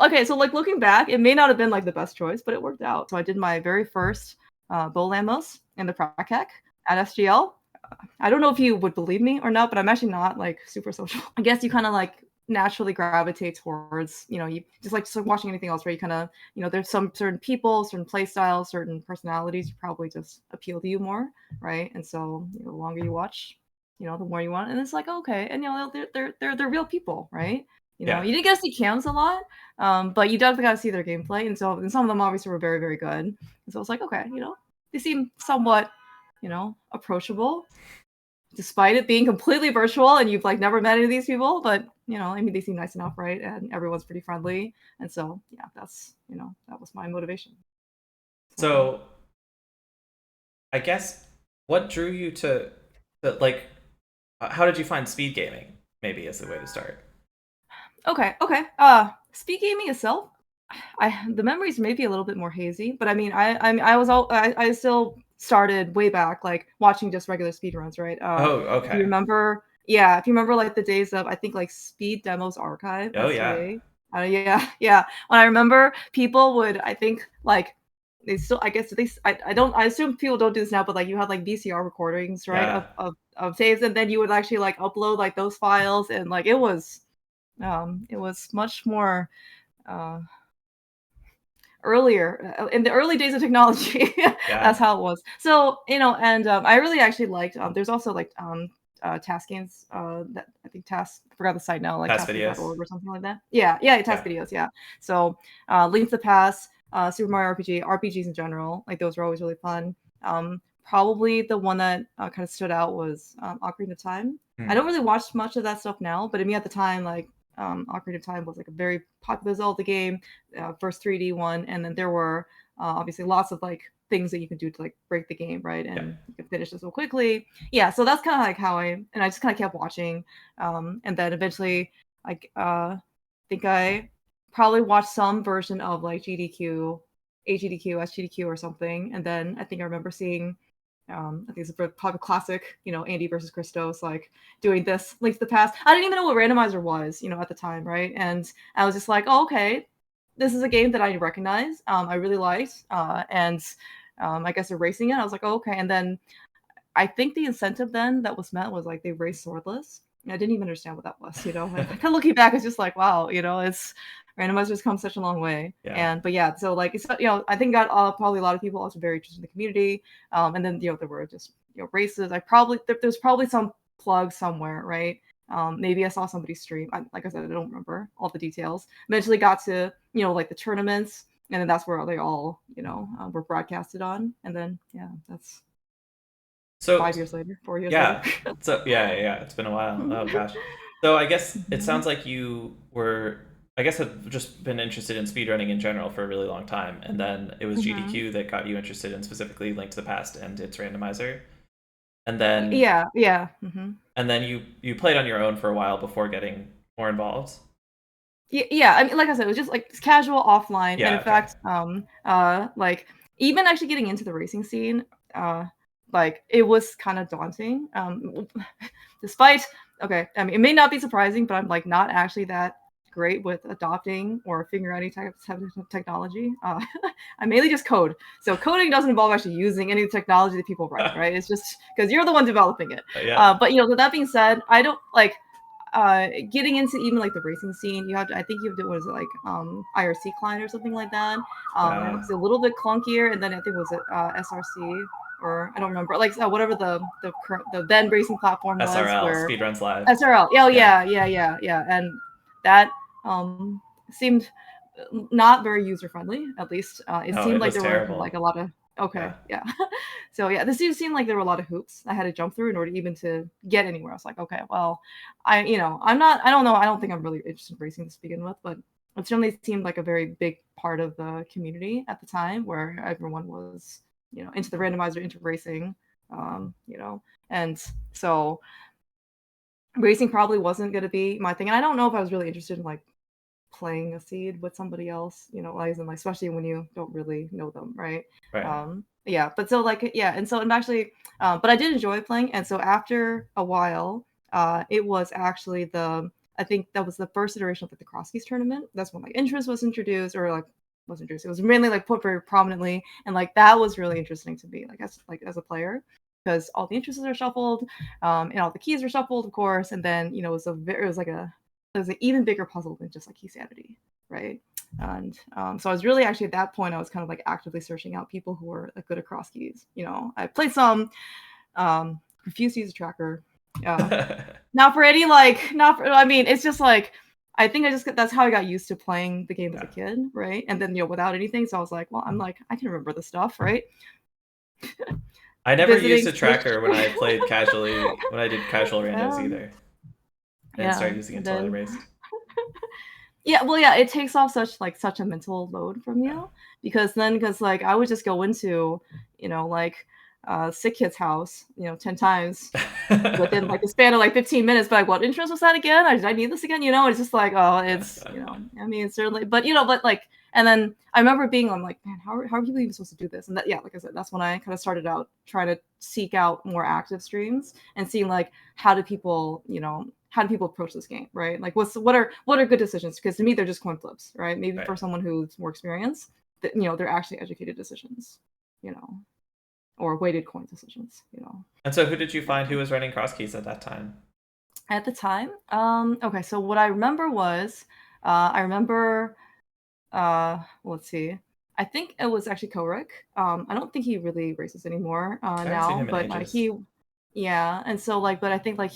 Okay, so like looking back, it may not have been like the best choice, but it worked out. So I did my very first Bolamos in the Prakek at SGL. I don't know if you would believe me or not, but I'm actually not like super social. I guess you kind of like naturally gravitate towards, you just like watching anything else, right? You kind of, there's some certain people, certain play styles, certain personalities probably just appeal to you more, right? And so the longer you watch, the more you want, and it's like okay, and they're real people, right? Yeah. You didn't get to see cams a lot, but you definitely got to see their gameplay, and some of them obviously were very very good, and so it's like okay, they seem somewhat, approachable despite it being completely virtual and you've like never met any of these people, but I mean they seem nice enough, right? And everyone's pretty friendly. And so yeah, that's that was my motivation. So So I guess what drew you to like how did you find speed gaming? Maybe is the way to start. okay. Speed gaming itself, the memories may be a little bit more hazy, but I mean I still started way back like watching just regular speed runs, right? Oh, If you okay. remember, yeah, if you remember like the days of I think like Speed Demos Archive, Oh yeah. SDA. Yeah, yeah. When I remember people would I think like they still I guess I don't I assume people don't do this now, but like you had like VCR recordings, right, Yeah. of saves, and then you would actually like upload like those files, and like it was much more uh earlier in the early days of technology. That's Yeah. how it was. So and I really actually liked there's also like task games that I think task I forgot the site now, like Past videos. taskgames.org or something like that. Yeah, task Yeah. videos, yeah. So Link to the Past, Super Mario RPG, RPGs in general, like those were always really fun. Probably the one that kind of stood out was Ocarina of Time. I Hmm. don't really watch much of that stuff now, but I mean at the time like Ocarina of Time was like a very popular Zelda game, first 3D one, and then there were obviously lots of like things that you can do to like break the game, right? Yeah. And you can finish it so quickly. Yeah, so that's kind of like how I just kind of kept watching, and then eventually think I probably watched some version of like GDQ, AGDQ, SGDQ or something, and then I think I remember seeing I think it's a probably classic, Andy versus Christos, like doing this Link to the Past. I didn't even know what randomizer was, at the time, right? And I was just like, oh, okay, this is a game that I recognize. I really liked, and I guess erasing it. I was like, oh, okay. And then I think the incentive then that was met was like they raced swordless. I didn't even understand what that was, And kind of looking back, it's just like, wow, it's randomizers come such a long way. Yeah. And but yeah, so like it's I think got probably a lot of people also very interested in the community. And then there were just races. There's probably some plug somewhere, right? Maybe I saw somebody stream. Like I said, I don't remember all the details. Eventually got to like the tournaments, and then that's where they all were broadcasted on. And then yeah, that's So 5 years later, 4 years later. yeah. So yeah. It's been a while. Oh gosh. So I guess it Mhm. sounds like you were I guess have just been interested in speedrunning in general for a really long time, and then it was Mhm. GDQ that got you interested in specifically Link to the Past and its randomizer. And then Yeah, yeah. Mhm. you played on your own for a while before getting more involved. Yeah, I mean, like I said, it was just like casual offline, and Yeah, in okay. fact, like even actually getting into the racing scene, like it was kind of daunting. Despite okay, I mean, it may not be surprising, but I'm like not actually that great with adopting or figuring out any type of technology. I mainly just code, so coding doesn't involve actually using any technology that people write, right? It's just because you're the one developing it. Yeah. But with that being said, I don't like getting into even like the racing scene. You have to I think you have to what is it like IRC client or something like that. Uh, It's a little bit clunkier, and then I think was it SRC, or I don't remember, like whatever the then racing platform was, SRL, where Speedruns Live. SRL. Oh Yeah. yeah, and that seemed not very user friendly. At least it No, seemed it like was there were like terrible. a lot of Yeah. okay, yeah. So yeah, this seemed like there were a lot of hoops I had to jump through in order even to get anywhere. I was like, okay, well, I'm not. I don't know. I don't think I'm really interested in racing to begin with, but it certainly seemed like a very big part of the community at the time, where everyone was into the randomizer, into racing, and so racing probably wasn't going to be my thing. And I don't know if I was really interested in like playing a seed with somebody else, like, and like especially when you don't really know them, right? Right. Yeah, but so like yeah, and so I'm actually, but I did enjoy playing, and so after a while, it was actually the I think that was the first iteration of like the cross keys tournament. That's when like interest was introduced, or like wasn't introduced. It was mainly like put very prominently, and like that was really interesting to me, like as a player, because all the interests are shuffled, and all the keys are shuffled, of course, and then it was it was an even bigger puzzle than just like key sanity, right? And so I was really actually at that point I was kind of like actively searching out people who were like good at cross keys. I played some, refused to use a tracker. Not for any like, not for. I mean, it's just like I think that's how I got used to playing the game as a kid, right? And then without anything, so I was like, well, I'm like I can remember the stuff, right? I never used Visiting a tracker when I played casually, when I did casual randos either. I didn't start using it and until I then raced. yeah, well, yeah, it takes off such a mental load from Yeah. you, because like I would just go into like sick kid's house 10 times within like the span of like 15 minutes, but like what interest was that again? Did I need this again? It's just like, oh, it's I mean, certainly, but like, and then I remember being, I'm like, man, how are people even supposed to do this? And that, yeah, like I said, that's when I kind of started out trying to seek out more active streams and seeing like how do people approach this game, right? Like what are good decisions? Because to me they're just coin flips, right? Maybe for someone who's more experienced, that they're actually educated decisions, or weighted coin decisions. And so, who did you find who was running cross keys at that time? At the time, okay, so what I remember was, I remember, let's see, I think it was actually Korik. I don't think he really races anymore I haven't seen now, him in but ages. yeah, and so like, but I think like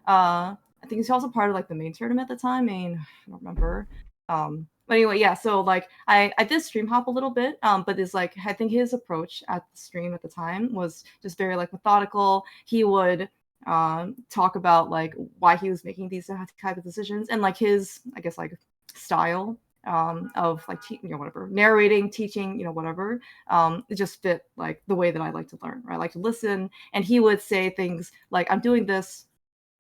I think he's also part of like the main tournament at the time. I mean, I don't remember. But anyway, yeah. So like, I did stream hop a little bit, but it's like I think his approach at the stream at the time was just very like methodical. He would talk about like why he was making these type of decisions, and like his, I guess, like style of like whatever narrating, teaching, whatever, it just fit like the way that I like to learn, right? I like to listen, and he would say things like, I'm doing this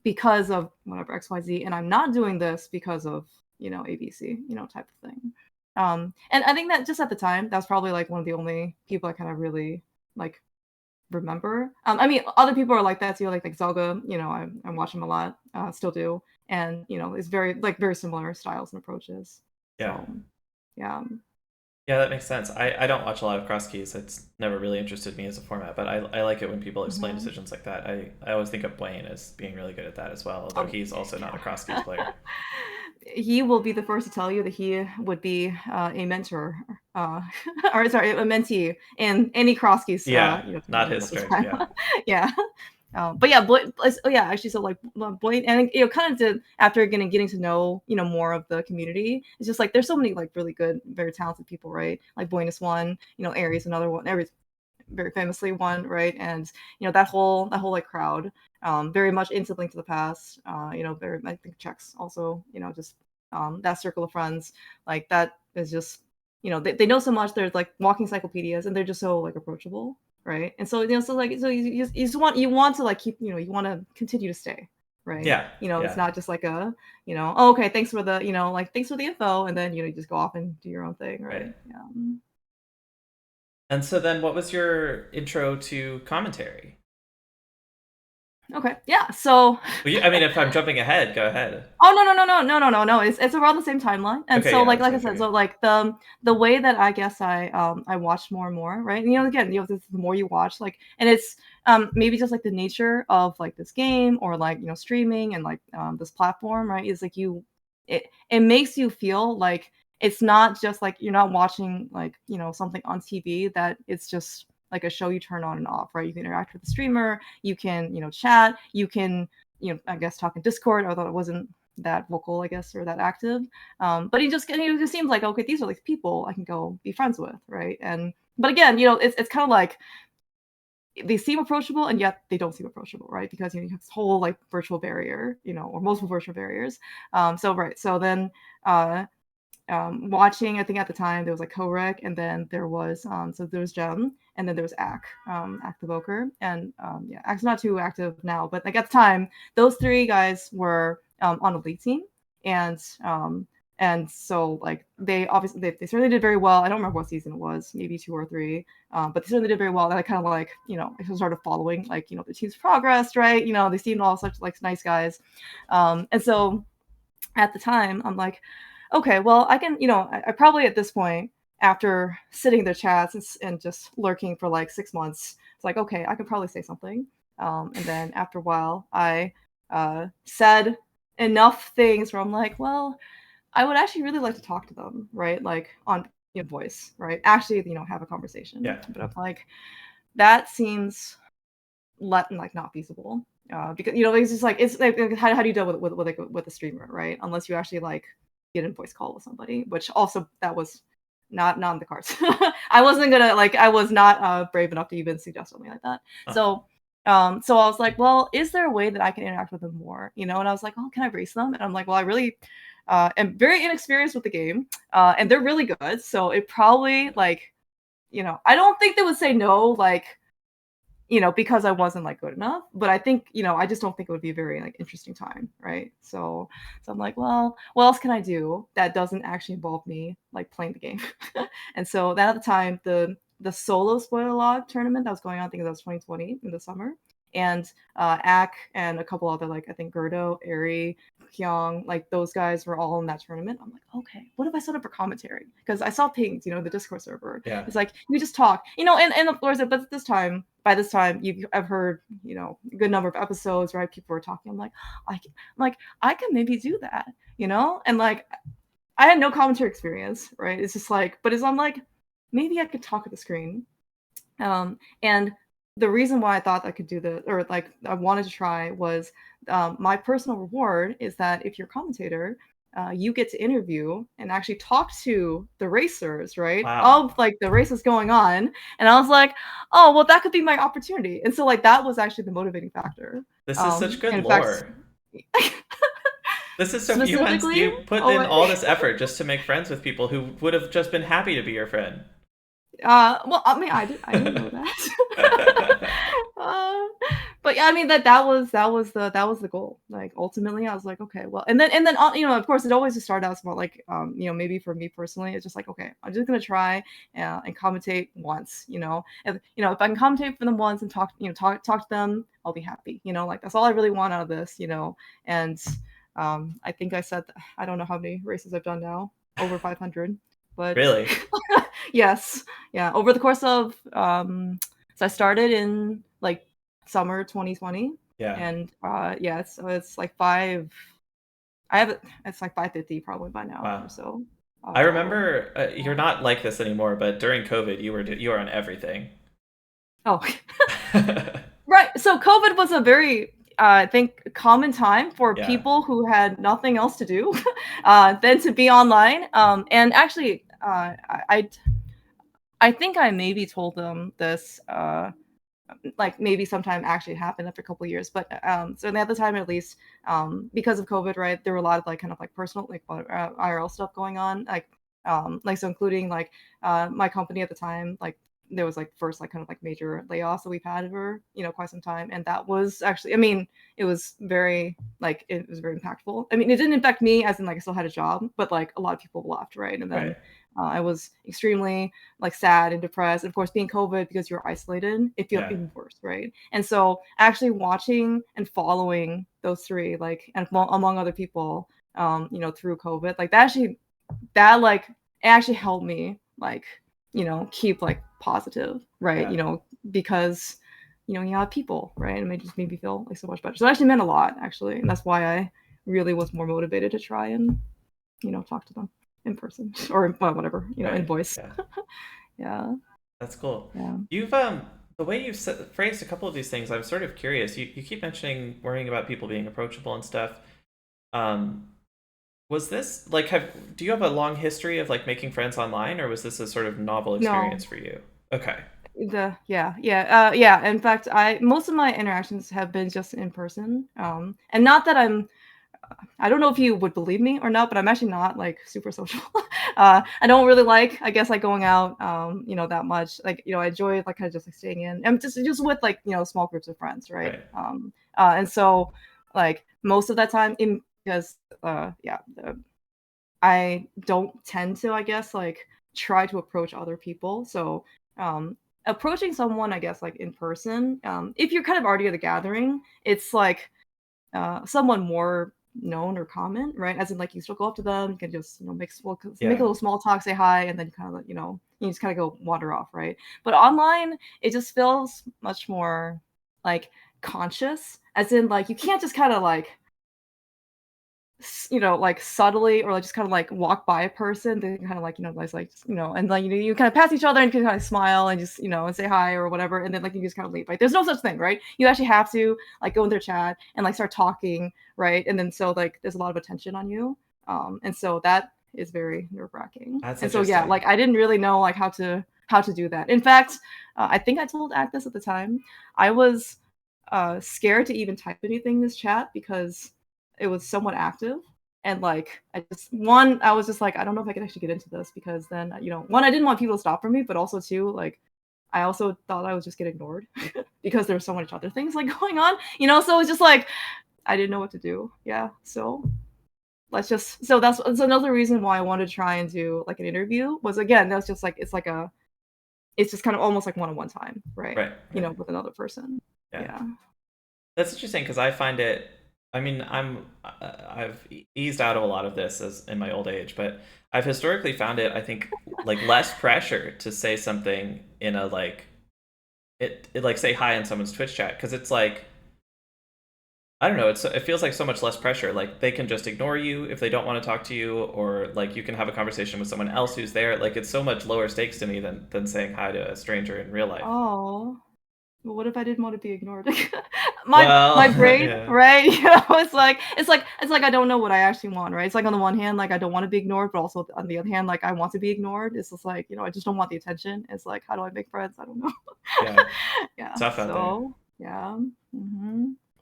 because of whatever XYZ, and I'm not doing this because of ABC, type of thing. And I think that just at the time, that's probably like one of the only people I kind of really like remember. I mean, other people are like that too, like Zelga. I watch him a lot, still do, and it's very similar styles and approaches. Yeah. So, yeah. Yeah, that makes sense. I don't watch a lot of cross keys. It's never really interested me as a format, but I like it when people explain decisions like that. I always think of Blaine as being really good at that as well, although he's also not a cross keys player. He will be the first to tell you that he would be a mentor, or sorry, a mentee in any cross keys. Yeah, not his strength. Yeah. Yeah. But yeah, actually, so like Blaine, and kind of did after getting to know more of the community. It's just like there's so many like really good, very talented people, right? Like Boyne is one, Aries another one, Aries very famously one, right? And that whole like crowd, very much into Link to the Past. Very, I think Chex also, just that circle of friends, like that is just they know so much. They're like walking encyclopedias, and they're just so like approachable, right? And so so like so you just want to like keep you want to continue to stay, right? Yeah. It's not just like a oh, okay, thanks for the like thanks for the info, and then you just go off and do your own thing, right? Yeah. And so then, what was your intro to commentary? Okay, yeah. So, Well, I mean, if I'm jumping ahead, go ahead. oh no. It's around the same timeline, and Okay, so yeah, like that's I what I said, figured. so like the way that I guess I watched more and more, right? And again, the more you watch, like, and it's maybe just like the nature of like this game, or like streaming, and like this platform, right? Is like it makes you feel like it's not just like you're not watching like something on TV, that it's just like a show you turn on and off, right? You can interact with the streamer, you can chat, you can I guess talk in Discord, although it wasn't that vocal, I guess, or that active. But it just seems like, okay, these are like people I can go be friends with, right? And but again, it's kind of like they seem approachable, and yet they don't seem approachable, right? Because you have this whole like virtual barrier, or multiple virtual barriers. So then watching, I think at the time there was like Korek, and then there was so there was Gem, and then there was Ak the Evoker, and yeah, Ak's not too active now, but like at the time those three guys were on a league team, and so like they obviously they certainly did very well. I don't remember what season it was, maybe 2 or 3, but they certainly did very well. And I kind of like I started following like the team's progress, right? They seemed all such like nice guys, and so at the time, I'm like, okay, well, I can, I probably at this point, after sitting in the chats and just lurking for like 6 months, it's like, okay, I could probably say something. And then after a while, I said enough things where I'm like, well, I would actually really like to talk to them, right? Like on voice, right? Actually, have a conversation. Yeah. But I'm like, that seems like not feasible. Because it's just like it's like how do you deal with a streamer, right? Unless you actually like get in voice call with somebody, which also that was not in the cards. I wasn't gonna like I was not brave enough to even suggest something like that. Huh. So I was like, well, is there a way that I can interact with them more? And I was like, oh, can I race them? And I'm like, well, I really am very inexperienced with the game, and they're really good. So it probably like, I don't think they would say no, like because I wasn't like good enough. But I think, I just don't think it would be a very like interesting time, right? So I'm like, well, what else can I do that doesn't actually involve me like playing the game? And so that at the time, the solo spoiler log tournament that was going on, I think that was 2020 in the summer. And Ak and a couple other like I think Gerdo, Eri, Kyung, like those guys were all in that tournament. I'm like, okay, what if I set up for commentary? Because I saw pings, the Discord server. Yeah. It's like we just talk, and of course, but by this time, I've heard, a good number of episodes, right? People were talking. I'm like, I can maybe do that, and like, I had no commentary experience, right? It's just like, but I'm like, maybe I could talk at the screen, and the reason why I thought I could do this, or like I wanted to try, was my personal reward is that if you're a commentator, you get to interview and actually talk to the racers, right? Wow. Of like the races going on. And I was like, oh, well, that could be my opportunity. And so like that was actually the motivating factor. This is such good And in fact, lore. This is so specifically, you put oh, in all this effort just to make friends with people who would have just been happy to be your friend. well, I mean, I didn't know that. uh, but yeah, I mean that was the goal. Like ultimately, I was like, okay, well, and then of course, it always just started out small. Like maybe for me personally, it's just like, okay, I'm just gonna try and commentate once. And if I can commentate for them once and talk to them, I'll be happy. Like that's all I really want out of this. And I think I said I don't know how many races I've done now, over 500, but. Really? Yes. Yeah. Over the course of so I started in like summer 2020, Yeah. and yeah, it's like five. I have it. It's like 550 probably by now or Wow. so. I Uh, remember you're not like this anymore, but during COVID, you were on everything. oh, right. So COVID was a very I think common time for Yeah. people who had nothing else to do than to be online. And actually, I think I maybe told them this like maybe sometime actually happened after a couple of years. But so at the time at least, because of COVID, right, there were a lot of like kind of like personal like IRL stuff going on, like so including like my company at the time, like there was like first like kind of like major layoffs that we've had for quite some time, and that was actually, I mean, it was very like it was very impactful. I mean, it didn't affect me as in like I still had a job, but like a lot of people left, right, and then Right. I was extremely like sad and depressed. And of course, being COVID, because you're isolated, it feels Yeah. even worse, right? And so actually watching and following those three, like, and among other people, through COVID, like that like it actually helped me like, keep like positive, right? Yeah. Because you have people, right? And it just made me feel like so much better. So it actually meant a lot, actually. And that's why I really was more motivated to try and, talk to them in person or well, whatever, in Right. voice. Yeah. Yeah. That's cool. Yeah. You've the way you've phrased a couple of these things, I'm sort of curious. You keep mentioning worrying about people being approachable and stuff. Um, was this like do you have a long history of like making friends online, or was this a sort of novel No. experience for you? Okay. Yeah. In fact, I most of my interactions have been just in person. And not that I don't know if you would believe me or not, but I'm actually not like super social. I don't really like, I guess, like going out, that much. Like, I enjoy like kind of just like staying in. I'm just with like small groups of friends, right? Right. And so like most of that time, in because yeah, I don't tend to, I guess, like try to approach other people. So approaching someone, I guess, like in person, if you're kind of already at the gathering, it's like someone more known or common, right? As in like you still go up to them, you can just make a Yeah. little small talk, say hi, and then you kind of you just kind of go wander off, right? But online, it just feels much more like conscious, as in like you can't just kind of like like subtly or like just kind of like walk by a person, then kind of like, and like, you kind of pass each other and you can kind of smile and just, and say hi or whatever. And then like you just kind of leave. Like there's no such thing, right? You actually have to like go in their chat and like start talking, right? And then so like there's a lot of attention on you. And so that is very nerve wracking. That's And so yeah, interesting. like I didn't really know like how to do that. In fact, I think I told Agnes at the time, I was scared to even type anything in this chat because it was somewhat active. And like I was just like, I don't know if I can actually get into this because then, one, I didn't want people to stop for me, but also two, like I also thought I was just getting ignored because there were so much other things like going on, so it's just like I didn't know what to do. Yeah. So that's another reason why I wanted to try and do like an interview was, again, that's just like it's just kind of almost like one-on-one time, right? Right. Right. With another person. Yeah. Yeah. That's interesting because I find it. I mean, I've eased out of a lot of this as in my old age, but I've historically found it. I think like less pressure to say something in a like it like say hi in someone's Twitch chat because it's like I don't know. It feels like so much less pressure. Like they can just ignore you if they don't want to talk to you, or like you can have a conversation with someone else who's there. Like it's so much lower stakes to me than saying hi to a stranger in real life. Oh. Well, what if I didn't want to be ignored? My Well, brain, yeah, right? It's like I don't know what I actually want, right? It's like on the one hand, like I don't want to be ignored, but also on the other hand, like I want to be ignored. It's just like, I just don't want the attention. It's like, how do I make friends? I don't know. yeah, Yeah. tough out there. So yeah.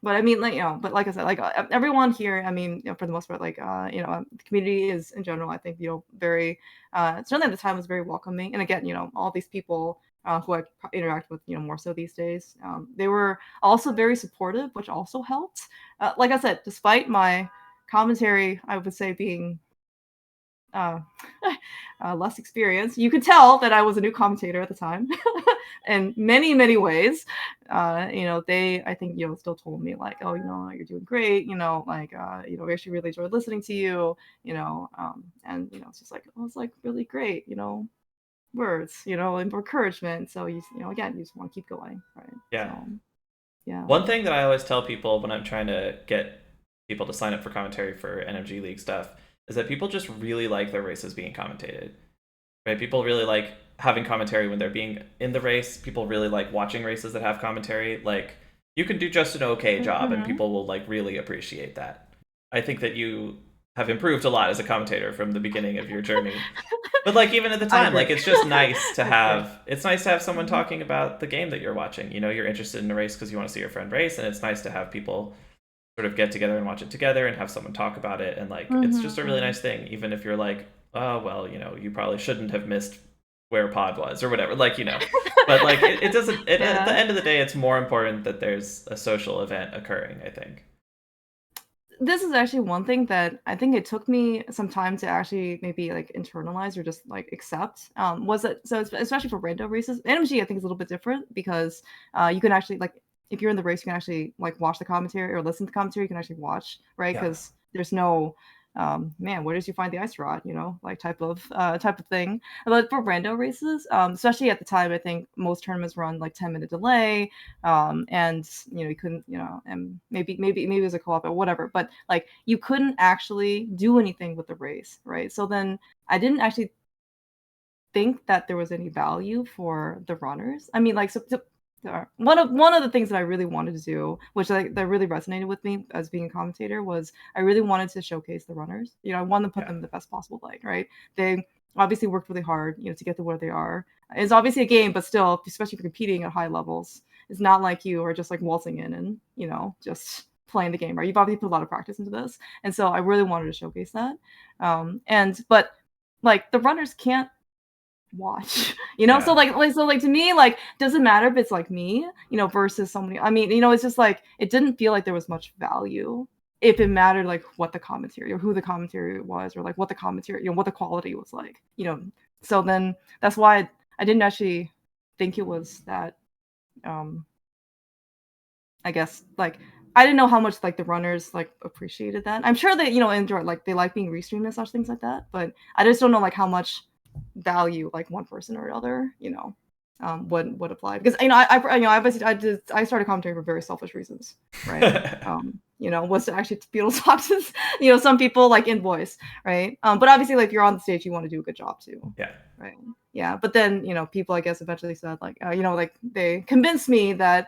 But I mean, like, but like I said, like everyone here, I mean, for the most part, like, the community is in general, I think, very, certainly at the time was very welcoming. And again, all these people who I interact with, more so these days, they were also very supportive, which also helped. Like I said, despite my commentary, I would say being uh, less experienced. You could tell that I was a new commentator at the time, in many, many ways. They, I think, still told me like, oh, you're doing great. Like, we actually really enjoyed listening to you. And it's just like, oh, it's like really great. Words, and encouragement. So again, you just want to keep going, right? Yeah. So yeah. One thing that I always tell people when I'm trying to get people to sign up for commentary for NMG League stuff is that people just really like their races being commentated. Right? People really like having commentary when they're being in the race. People really like watching races that have commentary. Like you can do just an okay job and Mm-hmm. people will like really appreciate that. I think that you have improved a lot as a commentator from the beginning of your journey. But like even at the I time, agree. like I agree. it's nice to have someone Mm-hmm. talking about the game that you're watching. You know, you're interested in a race because you want to see your friend race, and it's nice to have people sort of get together and watch it together and have someone talk about it. And like it's just a really Mm-hmm. nice thing, even if you're like, oh well, you probably shouldn't have missed where Pod was or whatever. Like, but like it doesn't at the Yeah. end of the day it's more important that there's a social event occurring, I think. This is actually one thing that I think it took me some time to actually maybe like internalize or just like accept. Was it so especially for rando races? NMG I think is a little bit different because you can actually like if you're in the race, you can actually like watch the commentary or listen to the commentary. You can actually watch, right? Yeah. Because there's no man, where did you find the ice rod? Like type of thing. But for rando races, especially at the time, I think most tournaments run like 10-minute delay, and you couldn't, and maybe it was a co-op or whatever, but like you couldn't actually do anything with the race, right? So then I didn't actually think that there was any value for the runners. I mean, like, one of the things that I really wanted to do, which that really resonated with me as being a commentator, was I really wanted to showcase the runners. I wanted to put Yeah. them in the best possible light, right? They obviously worked really hard, to get to where they are. It's obviously a game, but still, especially for competing at high levels, it's not like you are just like waltzing in and just playing the game, right? You've obviously put a lot of practice into this, and so I really wanted to showcase that. And but like the runners can't watch. So Yeah. like to me, like doesn't matter if it's like me, versus somebody. I mean, it's just like it didn't feel like there was much value if it mattered like what the commentary or who the commentary was or like what the commentary, what the quality was like. So then that's why I didn't actually think it was that um I guess like I didn't know how much like the runners like appreciated that. I'm sure they enjoy like they like being restreamed and such things like that, but I just don't know like how much value like one person or other would apply because I started commentating for very selfish reasons, right? Was to actually be able to talk to some people like in voice, right? But obviously like if you're on the stage you want to do a good job too, Yeah. right? Yeah, but then people I guess eventually said like like they convinced me that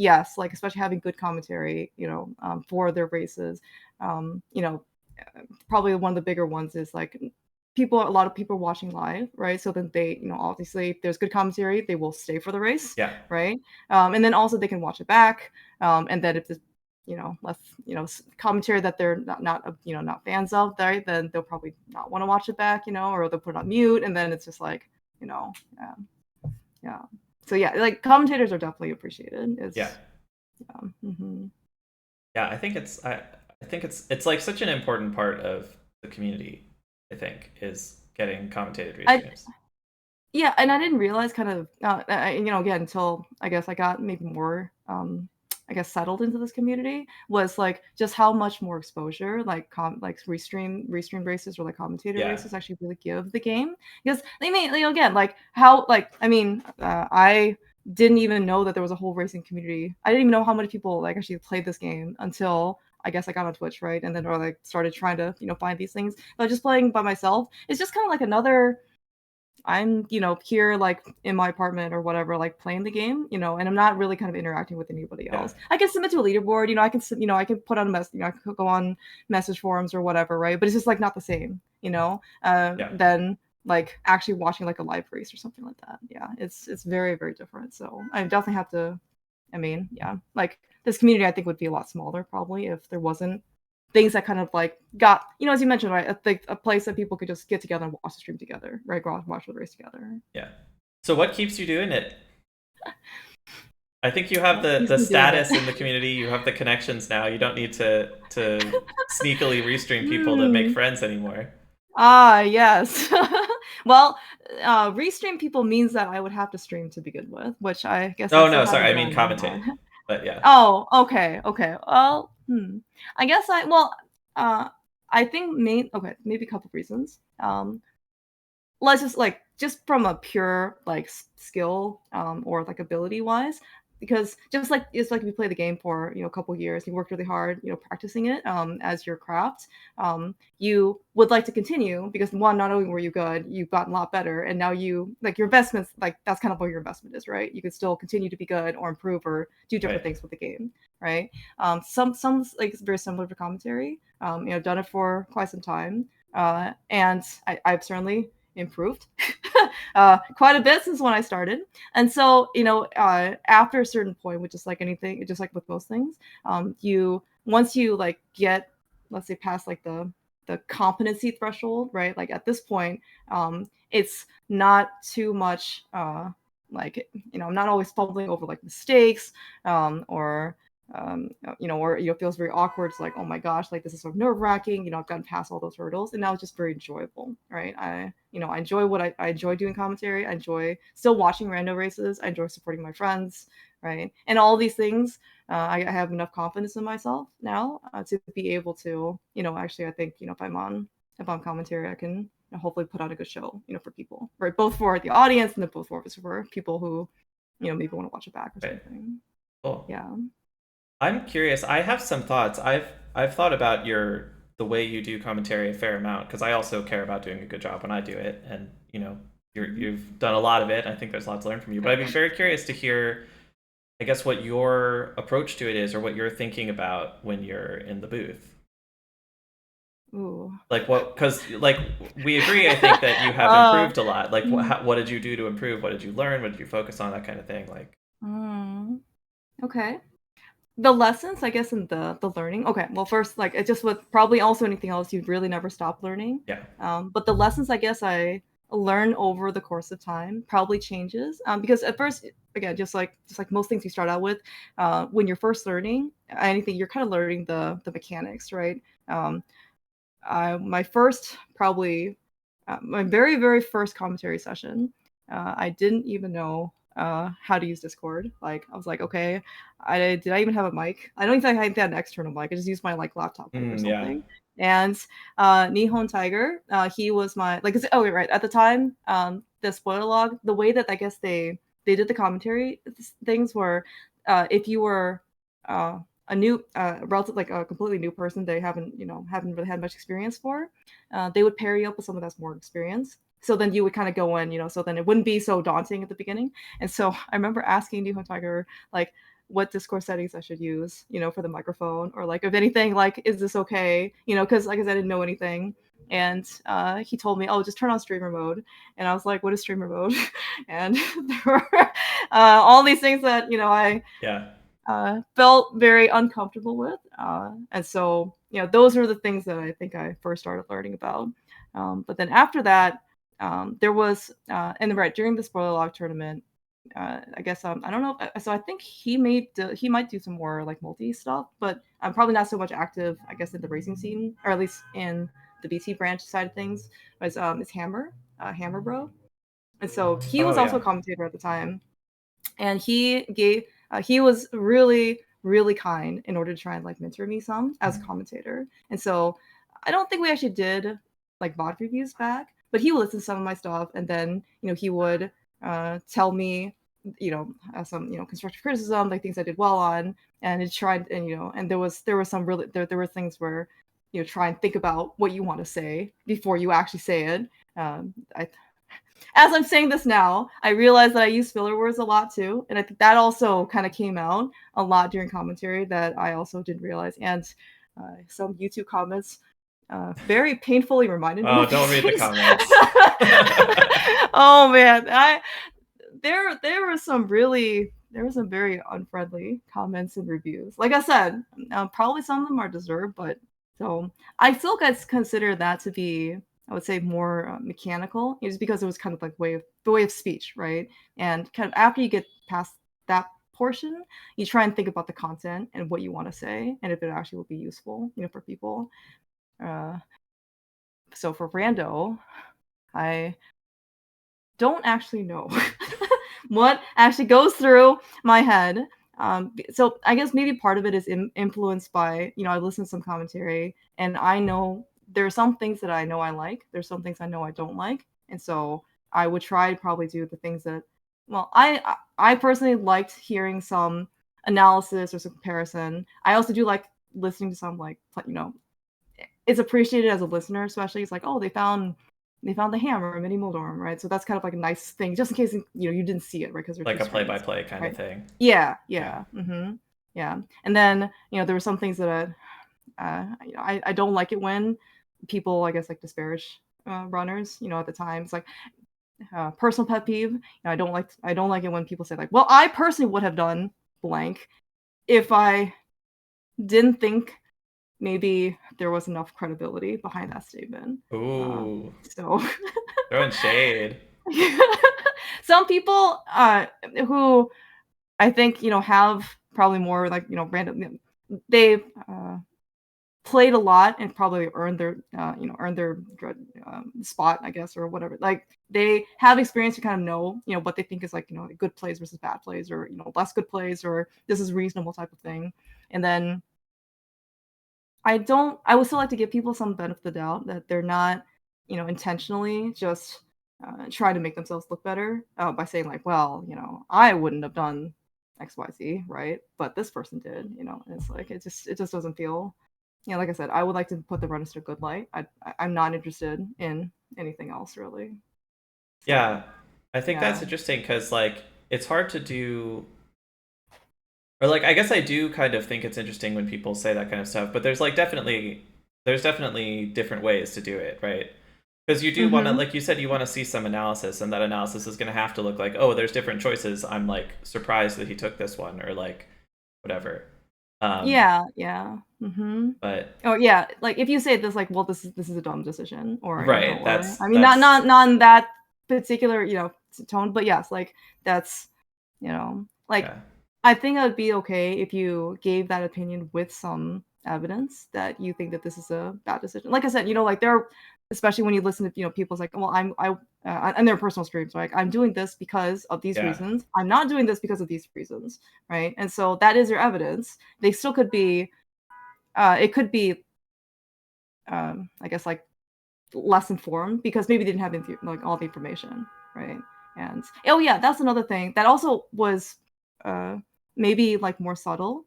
yes, like especially having good commentary for their races, probably one of the bigger ones is like a lot of people watching live, right? So then they obviously if there's good commentary they will stay for the race, Yeah. right? And then also they can watch it back, and then if there's less commentary that they're not fans of, right, then they'll probably not want to watch it back, or they'll put it on mute, and then it's just like yeah. So yeah, like commentators are definitely appreciated. Yeah. Mm-hmm. Yeah, I think it's like such an important part of the community, I think, is getting commentated restreams. Yeah, and I didn't realize kind of, again, until I guess I got maybe more, I guess, settled into this community, was like just how much more exposure like restream races or like commentator Yeah. races actually really give the game. Because I mean, again, like how like I mean, I didn't even know that there was a whole racing community. I didn't even know how many people like actually played this game until I guess I got on Twitch, right? And then or like started trying to find these things. But just playing by myself, it's just kind of like another. I'm, here like in my apartment or whatever, like playing the game, and I'm not really kind of interacting with anybody Yeah. else. I can submit to a leaderboard, I can put on a message, I could go on message forums or whatever, right? But it's just like not the same, Yeah. than like actually watching like a live race or something like that. Yeah, it's very, very different. So I definitely have to, I mean, yeah, like this community I think would be a lot smaller probably if there wasn't things that kind of like got as you mentioned, right, a place that people could just get together and watch the stream together, right? Go out and watch the race together. Yeah. So what keeps you doing it? I think you have What keeps the me doing status it? in the community. You have the connections now. You don't need to sneakily restream people to make Hmm. friends anymore. Ah, yes. Well, restream people means that I would have to stream to begin with, which I guess I Oh still no, sorry. haven't I mean done. commentate. But yeah. Oh, okay, okay. Well, I guess uh, I think maybe a couple of reasons. Let's just from a pure like skill or like ability wise, because just like it's like if you play the game for a couple years, you work really hard practicing it as your craft, you would like to continue because one, not only were you good, you've gotten a lot better, and now you like your investments, like that's kind of what your investment is, right? You can still continue to be good or improve or do different Right. things with the game, right? Some like it's very similar to commentary. Done it for quite some time, and I've certainly improved quite a bit since when I started. And so, after a certain point, which is like anything, just like with most things, you once you like get, let's say, past like the competency threshold, right? Like at this point, it's not too much like I'm not always fumbling over like mistakes or or it feels very awkward. It's like, oh my gosh, like this is so nerve wracking. I've gotten past all those hurdles, and now it's just very enjoyable, right? I enjoy I enjoy doing commentary. I enjoy still watching rando races. I enjoy supporting my friends, right? And all these things, I have enough confidence in myself now to be able to, actually, I think, if I'm commentary, I can hopefully put on a good show, for people, right? Both for the audience and then both for people who, maybe want to watch it back or Right. something. Cool. Yeah. I'm curious. I have some thoughts. I've thought about the way you do commentary a fair amount because I also care about doing a good job when I do it, and you've done a lot of it. I think there's a lot to learn from you. But I'd be very curious to hear, I guess, what your approach to it is, or what you're thinking about when you're in the booth. Ooh. Like what? Because like we agree, I think that you have uh, improved a lot. Like mm, what did you do to improve? What did you learn? What did you focus on? That kind of thing. Like mm, okay. The lessons, I guess, in the learning. Okay, well, first, like it's just with probably also anything else, you'd really never stop learning. yeah, But the lessons, I guess, I learn over the course of time probably changes. Because at first, again, just like most things you start out with, when you're first learning anything, you're kind of learning the mechanics, right? Um, my first probably my very very first commentary session, I didn't even know how to use Discord. Like I was like, okay, I even have a mic? I don't think I had an external mic. I just used my like laptop mic or Yeah. something. And Nihon Tiger, he was my like. Oh, right. At the time, the spoiler log, the way that I guess they did the commentary things were, if you were a new, relative, like a completely new person they haven't really had much experience for, they would pair you up with someone that's more experienced. So then you would kind of go in, so then it wouldn't be so daunting at the beginning. And so I remember asking Nihon Tiger like what Discord settings I should use, for the microphone, or like if anything, like is this okay, because like I said, I didn't know anything. And he told me, oh, just turn on streamer mode. And I was like, what is streamer mode? And there were all these things that I Yeah. felt very uncomfortable with. And so, those are the things that I think I first started learning about. But then after that, there was, and right during the spoiler log tournament, I guess I don't know. So I think he might do some more like multi stuff, but I'm probably not so much active, I guess, in the racing scene, or at least in the BT branch side of things. Was is Hammer Bro, and so he Oh was also yeah. a commentator at the time, and he was really really kind in order to try and like mentor me some as a commentator. And so I don't think we actually did like VOD reviews back, but he would listen to some of my stuff, and then he would tell me some constructive criticism, like things I did well on, and it tried, and and there was some really there were things where try and think about what you want to say before you actually say it. I As I'm saying this now, I realize that I use filler words a lot too, and I think that also kind of came out a lot during commentary that I also didn't realize. And some YouTube comments very painfully reminded me Oh, of these don't read the things. comments. Oh man, there were some very unfriendly comments and reviews. Like I said, probably some of them are deserved, but so I still guys consider that to be, I would say, more mechanical, just because it was kind of like the way of speech, right? And kind of after you get past that portion, you try and think about the content and what you want to say, and if it actually will be useful, for people. Uh, so for Rando, I don't actually know what actually goes through my head. So I guess maybe part of it is influenced by, I listen to some commentary, and I know there are some things that I know I like. There's some things I know I don't like. And so I would try to probably do the things that, well, I personally liked hearing some analysis or some comparison. I also do like listening to some, like, it's appreciated as a listener, especially. It's like, oh, they found the hammer in Mini Moldorm, right? So that's kind of like a nice thing, just in case you didn't see it, right? Because they're Like two a screens, play-by-play kind of right? thing. Yeah, Yeah. yeah, yeah. And then there were some things that I don't like it when people, I guess, like disparage runners. At the time, it's like personal pet peeve. I don't like it when people say like, well, I personally would have done blank if I didn't think maybe there was enough credibility behind that statement. Ooh, So throwing shade. some people who I think have probably more like random. They've played a lot and probably earned their spot, I guess, or whatever. Like they have experience to kind of know what they think is like good plays versus bad plays, or less good plays, or this is reasonable type of thing. And then I would still like to give people some benefit of the doubt that they're not, intentionally just trying to make themselves look better by saying like, well, I wouldn't have done XYZ, right? But this person did, and it's like it just doesn't feel, like I said, I would like to put the runners to a good light. I'm not interested in anything else really. So Yeah, I think yeah. that's interesting because like it's hard to do, or like I guess I do kind of think it's interesting when people say that kind of stuff, but there's definitely different ways to do it, right? Because you do want to, Mm-hmm. like you said, you want to see some analysis, and that analysis is going to have to look like, oh, there's different choices. I'm like surprised that he took this one, or like whatever. Um, Yeah, yeah. Mm-hmm. but Oh yeah, like if you say this, like, well, this is a dumb decision, or don't right, worry. that's I mean, not that's not not in that particular tone, but yes, like that's like yeah, I think it would be okay if you gave that opinion with some evidence that you think that this is a bad decision. Like I said, like there are especially when you listen to people's like, well, and their personal streams, like I'm doing this because of these Yeah. reasons. I'm not doing this because of these reasons, right? And so that is your evidence. They still could be, it could be, I guess like less informed because maybe they didn't have like all the information, right? And oh yeah, that's another thing that also was uh, maybe like more subtle.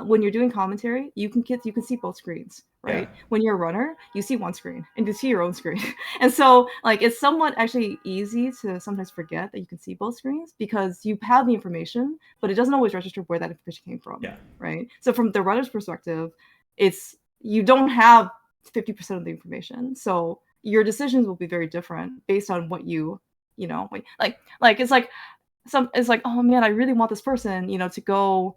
When you're doing commentary, you can see both screens, Yeah. right? When you're a runner, you see one screen and you see your own screen, and so like it's somewhat actually easy to sometimes forget that you can see both screens because you have the information, but it doesn't always register where that information came from, Yeah. right? So from the runner's perspective, it's you don't have 50% of the information, so your decisions will be very different based on what like it's like it's like, oh man, I really want this person, to go,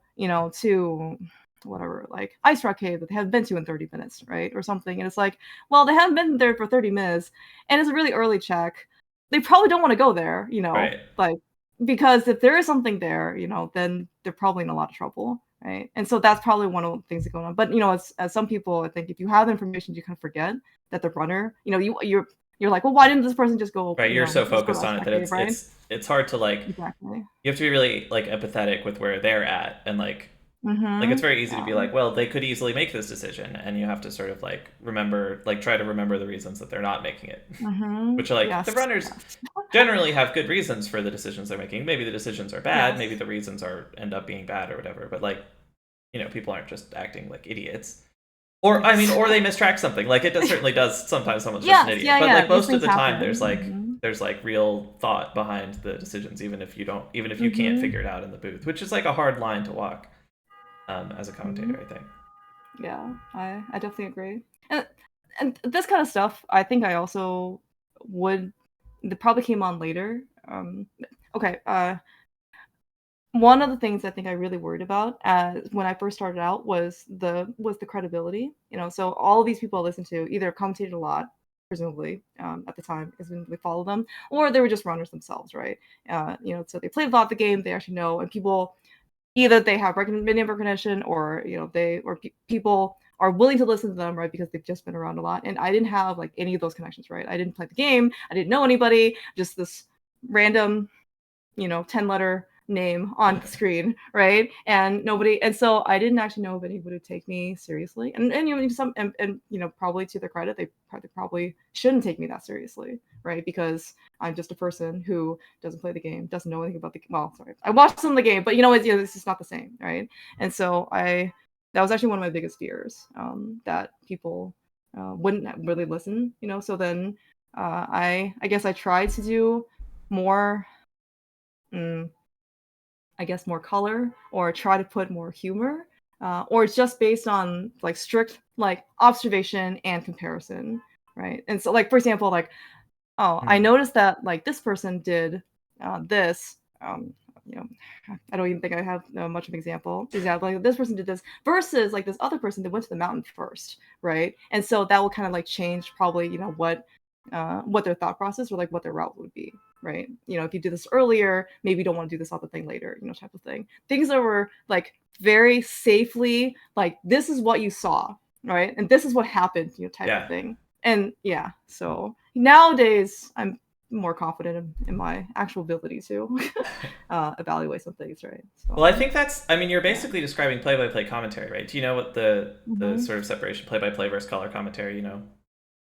to whatever, like Ice Rock Cave that they haven't been to in 30 minutes, right? Or something. And it's like, well, they haven't been there for 30 minutes and it's a really early check. They probably don't want to go there, Right. like because if there is something there, then they're probably in a lot of trouble. Right. And so that's probably one of the things that go on. But as some people, I think if you have the information, you kind of forget that the runner, you're like, well, why didn't this person just go, Right. You're so just go to focused Ice on it Rock that Cave, right? it's hard to like Exactly. you have to be really like empathetic with where they're at and like it's Mhm. very easy to Yeah. be like, well, they could easily make this decision, and you have to sort of like remember, like try to remember the reasons that they're not making it. Mhm. Which are like the Yes. runners Yes. generally have good reasons for the decisions they're making. Maybe the decisions are bad, maybe Yes. the reasons are end up being bad or whatever. But like, people aren't just acting like idiots. Or I mean, Yes. or they mistrack something. Like certainly does sometimes someone's just an Yes. idiot. Yeah, But yeah. like These most of things the time happen. Mhm. there's like real thought behind the decisions, even if you can't Mhm. figure it out in the booth, which is like a hard line to walk as a commentator, Mhm. I think. Yeah. I definitely agree. And this kind of stuff, I think I also would that probably came on later. Okay. One of the things I think I really worried about when I first started out was the credibility. So all of these people I listened to either commentated a lot, presumably at the time, because we follow them, or they were just runners themselves, right? So they played a lot of the game, they actually know, and people either they have name recognition, or people are willing to listen to them, right? Because they've just been around a lot. And I didn't have like any of those connections, right? I didn't play the game, I didn't know anybody, just this random 10 letter name on the screen, right? And so I didn't actually know if anybody would take me seriously. And probably to their credit, they probably shouldn't take me that seriously, right? Because I'm just a person who doesn't play the game, doesn't know anything about well, sorry. I watched some of the game, but it's just not the same, right? And so that was actually one of my biggest fears, that people wouldn't really listen, so then I guess I tried to do more, mm, I guess, more color, or try to put more humor, or it's just based on like strict like observation and comparison, right? And so, like for example, like, oh, I Hmm. noticed that like this person did this. You know, I don't even think I have much of an example. Exactly, like this person did this versus like this other person that went to the mountain first, right? And so that will kind of like change probably what their thought process or like what their route would be, right? If you do this earlier, maybe you don't want to do this other thing later, type of thing. Things that were like very safely like this is what you saw, right? And this is what happened, type of Yeah. thing. And yeah, so nowadays I'm more confident in my actual ability to evaluate some things, right? Well, I So think I mean, you're yeah. basically describing play-by-play commentary, right? Do you know what the Hmm. sort of separation play-by-play versus color commentary,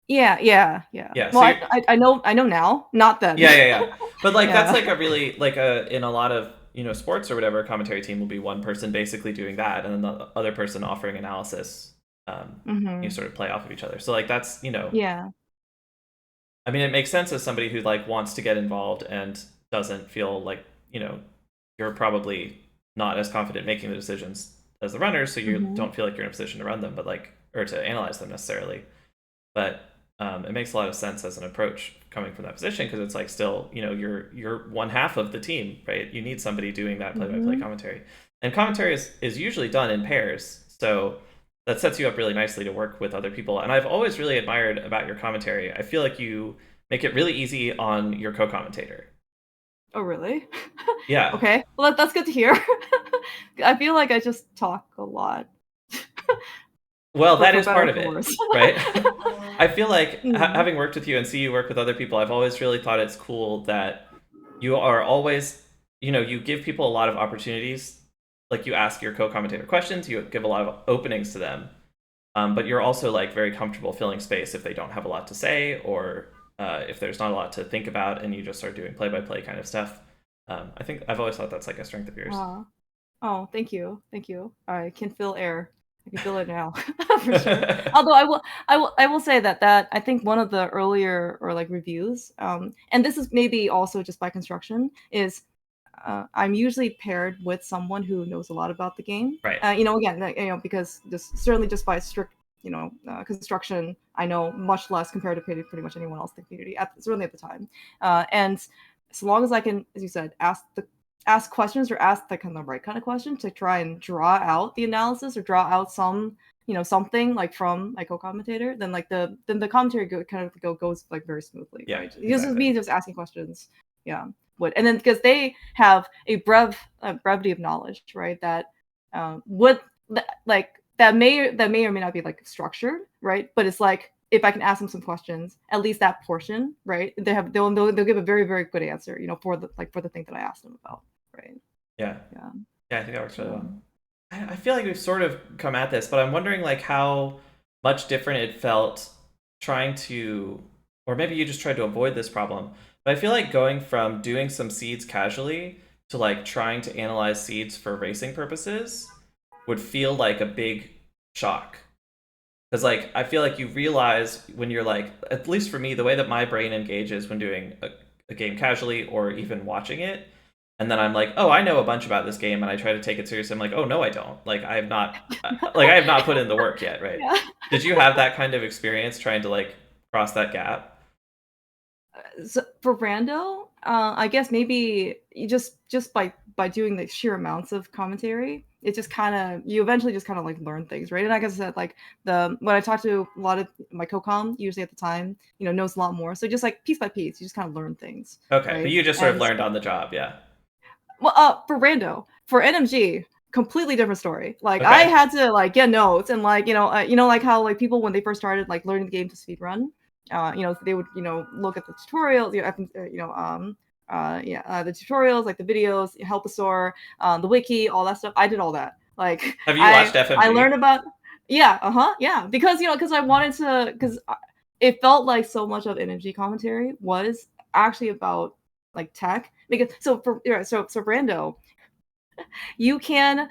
Yeah, yeah, yeah. Yeah, Well, so I know now, not then. yeah. But like that's Yeah. like a really like a in a lot of, sports or whatever, a commentary team will be one person basically doing that and then the other person offering analysis. You Hmm. sort of play off of each other. So like that's, Yeah. I mean, it makes sense as somebody who like wants to get involved and doesn't feel like, you're probably not as confident making the decisions as the runners, so you Hmm. don't feel like you're in a position to run them, but like or to analyze them necessarily. But it makes a lot of sense as an approach coming from that position because it's like still, you're one half of the team, right? You need somebody doing that play-by-play Hmm. commentary, and commentary is usually done in pairs, so that sets you up really nicely to work with other people. And I've always really admired about your commentary. I feel like you make it really easy on your co-commentator. Oh, really? Yeah. Okay. Well, that's good to hear. I feel like I just talk a lot. Well, that for is better part or of for it, worse. right? I feel like Mm. having worked with you and see you work with other people, I've always really thought it's cool that you are always, you give people a lot of opportunities. Like you ask your co-commentator questions, you give a lot of openings to them, but you're also like very comfortable filling space if they don't have a lot to say or if there's not a lot to think about, and you just start doing play-by-play kind of stuff. I think I've always thought that's like a strength of yours. Uh, oh, thank you, thank you. I can feel air. I can feel it now, for sure. Although I will say that I think one of the earlier or like reviews, and this is maybe also just by construction, is I'm usually paired with someone who knows a lot about the game. Right. Again, like, because just certainly just by strict, construction, I know much less compared to pretty much anyone else in the community, certainly at the time. And so long as I can, as you said, ask questions or ask the kind of right kind of question to try and draw out the analysis or draw out something like from my co-commentator, then the commentary goes like very smoothly, Yeah, right? This is exactly. me just asking questions. Yeah. Would and then because they have a brevity of knowledge, right? That would like that may or may not be like structured, right? But it's like if I can ask them some questions, at least that portion, right? They'll give a very very good answer, for the thing that I asked them about, right? Yeah. Yeah. Yeah, I think that works really well. Um, I feel like we've sort of come at this, but I'm wondering like how much different it felt trying to, or maybe you just tried to avoid this problem. But I feel like going from doing some seeds casually to like trying to analyze seeds for racing purposes would feel like a big shock. Because like I feel like you realize when you're like, at least for me, the way that my brain engages when doing a game casually or even watching it, and then I'm like, oh, I know a bunch about this game, and I try to take it seriously. I'm like, oh no, I don't. Like I have not put in the work yet, right? yeah. Did you have that kind of experience trying to like cross that gap? So for rando, I guess maybe you just by doing the sheer amounts of commentary, it just kind of you eventually just kind of like learn things, right? And like I said, like the when I talk to a lot of my co-com, usually at the time, knows a lot more. So just like piece by piece, you just kind of learn things, Okay, but right? you just sort of And learned on the job, yeah. well, for rando, for NMG, completely different story. Like I Okay. had to like get notes and like like how like people when they first started like learning the game to speed run, they would look at the tutorials, the tutorials like the videos, Helposaur, the wiki, all that stuff. I did all that. Like Have you watched I learned FMG? about yeah, because I wanted to because it felt like so much of NMG commentary was actually about like tech because so Brando, you can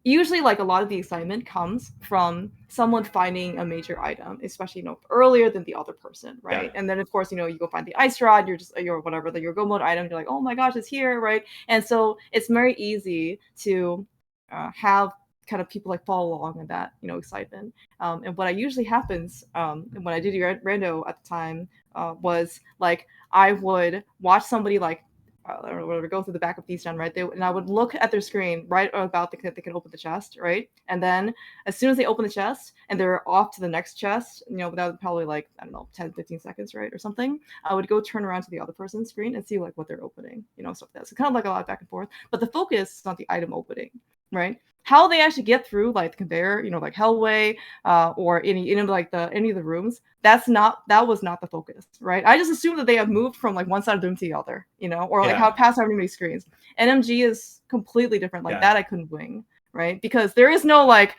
usually like a lot of the excitement comes from someone finding a major item, especially earlier than the other person, Yeah. right? And then of course you go find the ice rod, you're whatever your go mode item, you're like, oh my gosh, it's here, right? And so it's very easy to have kind of people like follow along in that excitement. And what I usually happens when I did rando at the time was like I would watch somebody like or whatever, go through the back of these done, right? And I would look at their screen right about they can open the chest, right? And then as soon as they open the chest and they're off to the next chest, that was probably like, I don't know, 10, 15 seconds, right? Or something. I would go turn around to the other person's screen and see like what they're opening, stuff like that. So kind of like a lot of back and forth. But the focus is on the item opening, right? How they actually get through like the conveyor, like Hellway, or any of the rooms. That was not the focus, right? I just assumed that they have moved from like one side of the room to the other, or like how Yeah. past how many screens. NMG is completely different. Like Yeah. that I couldn't wing, right? Because there is no like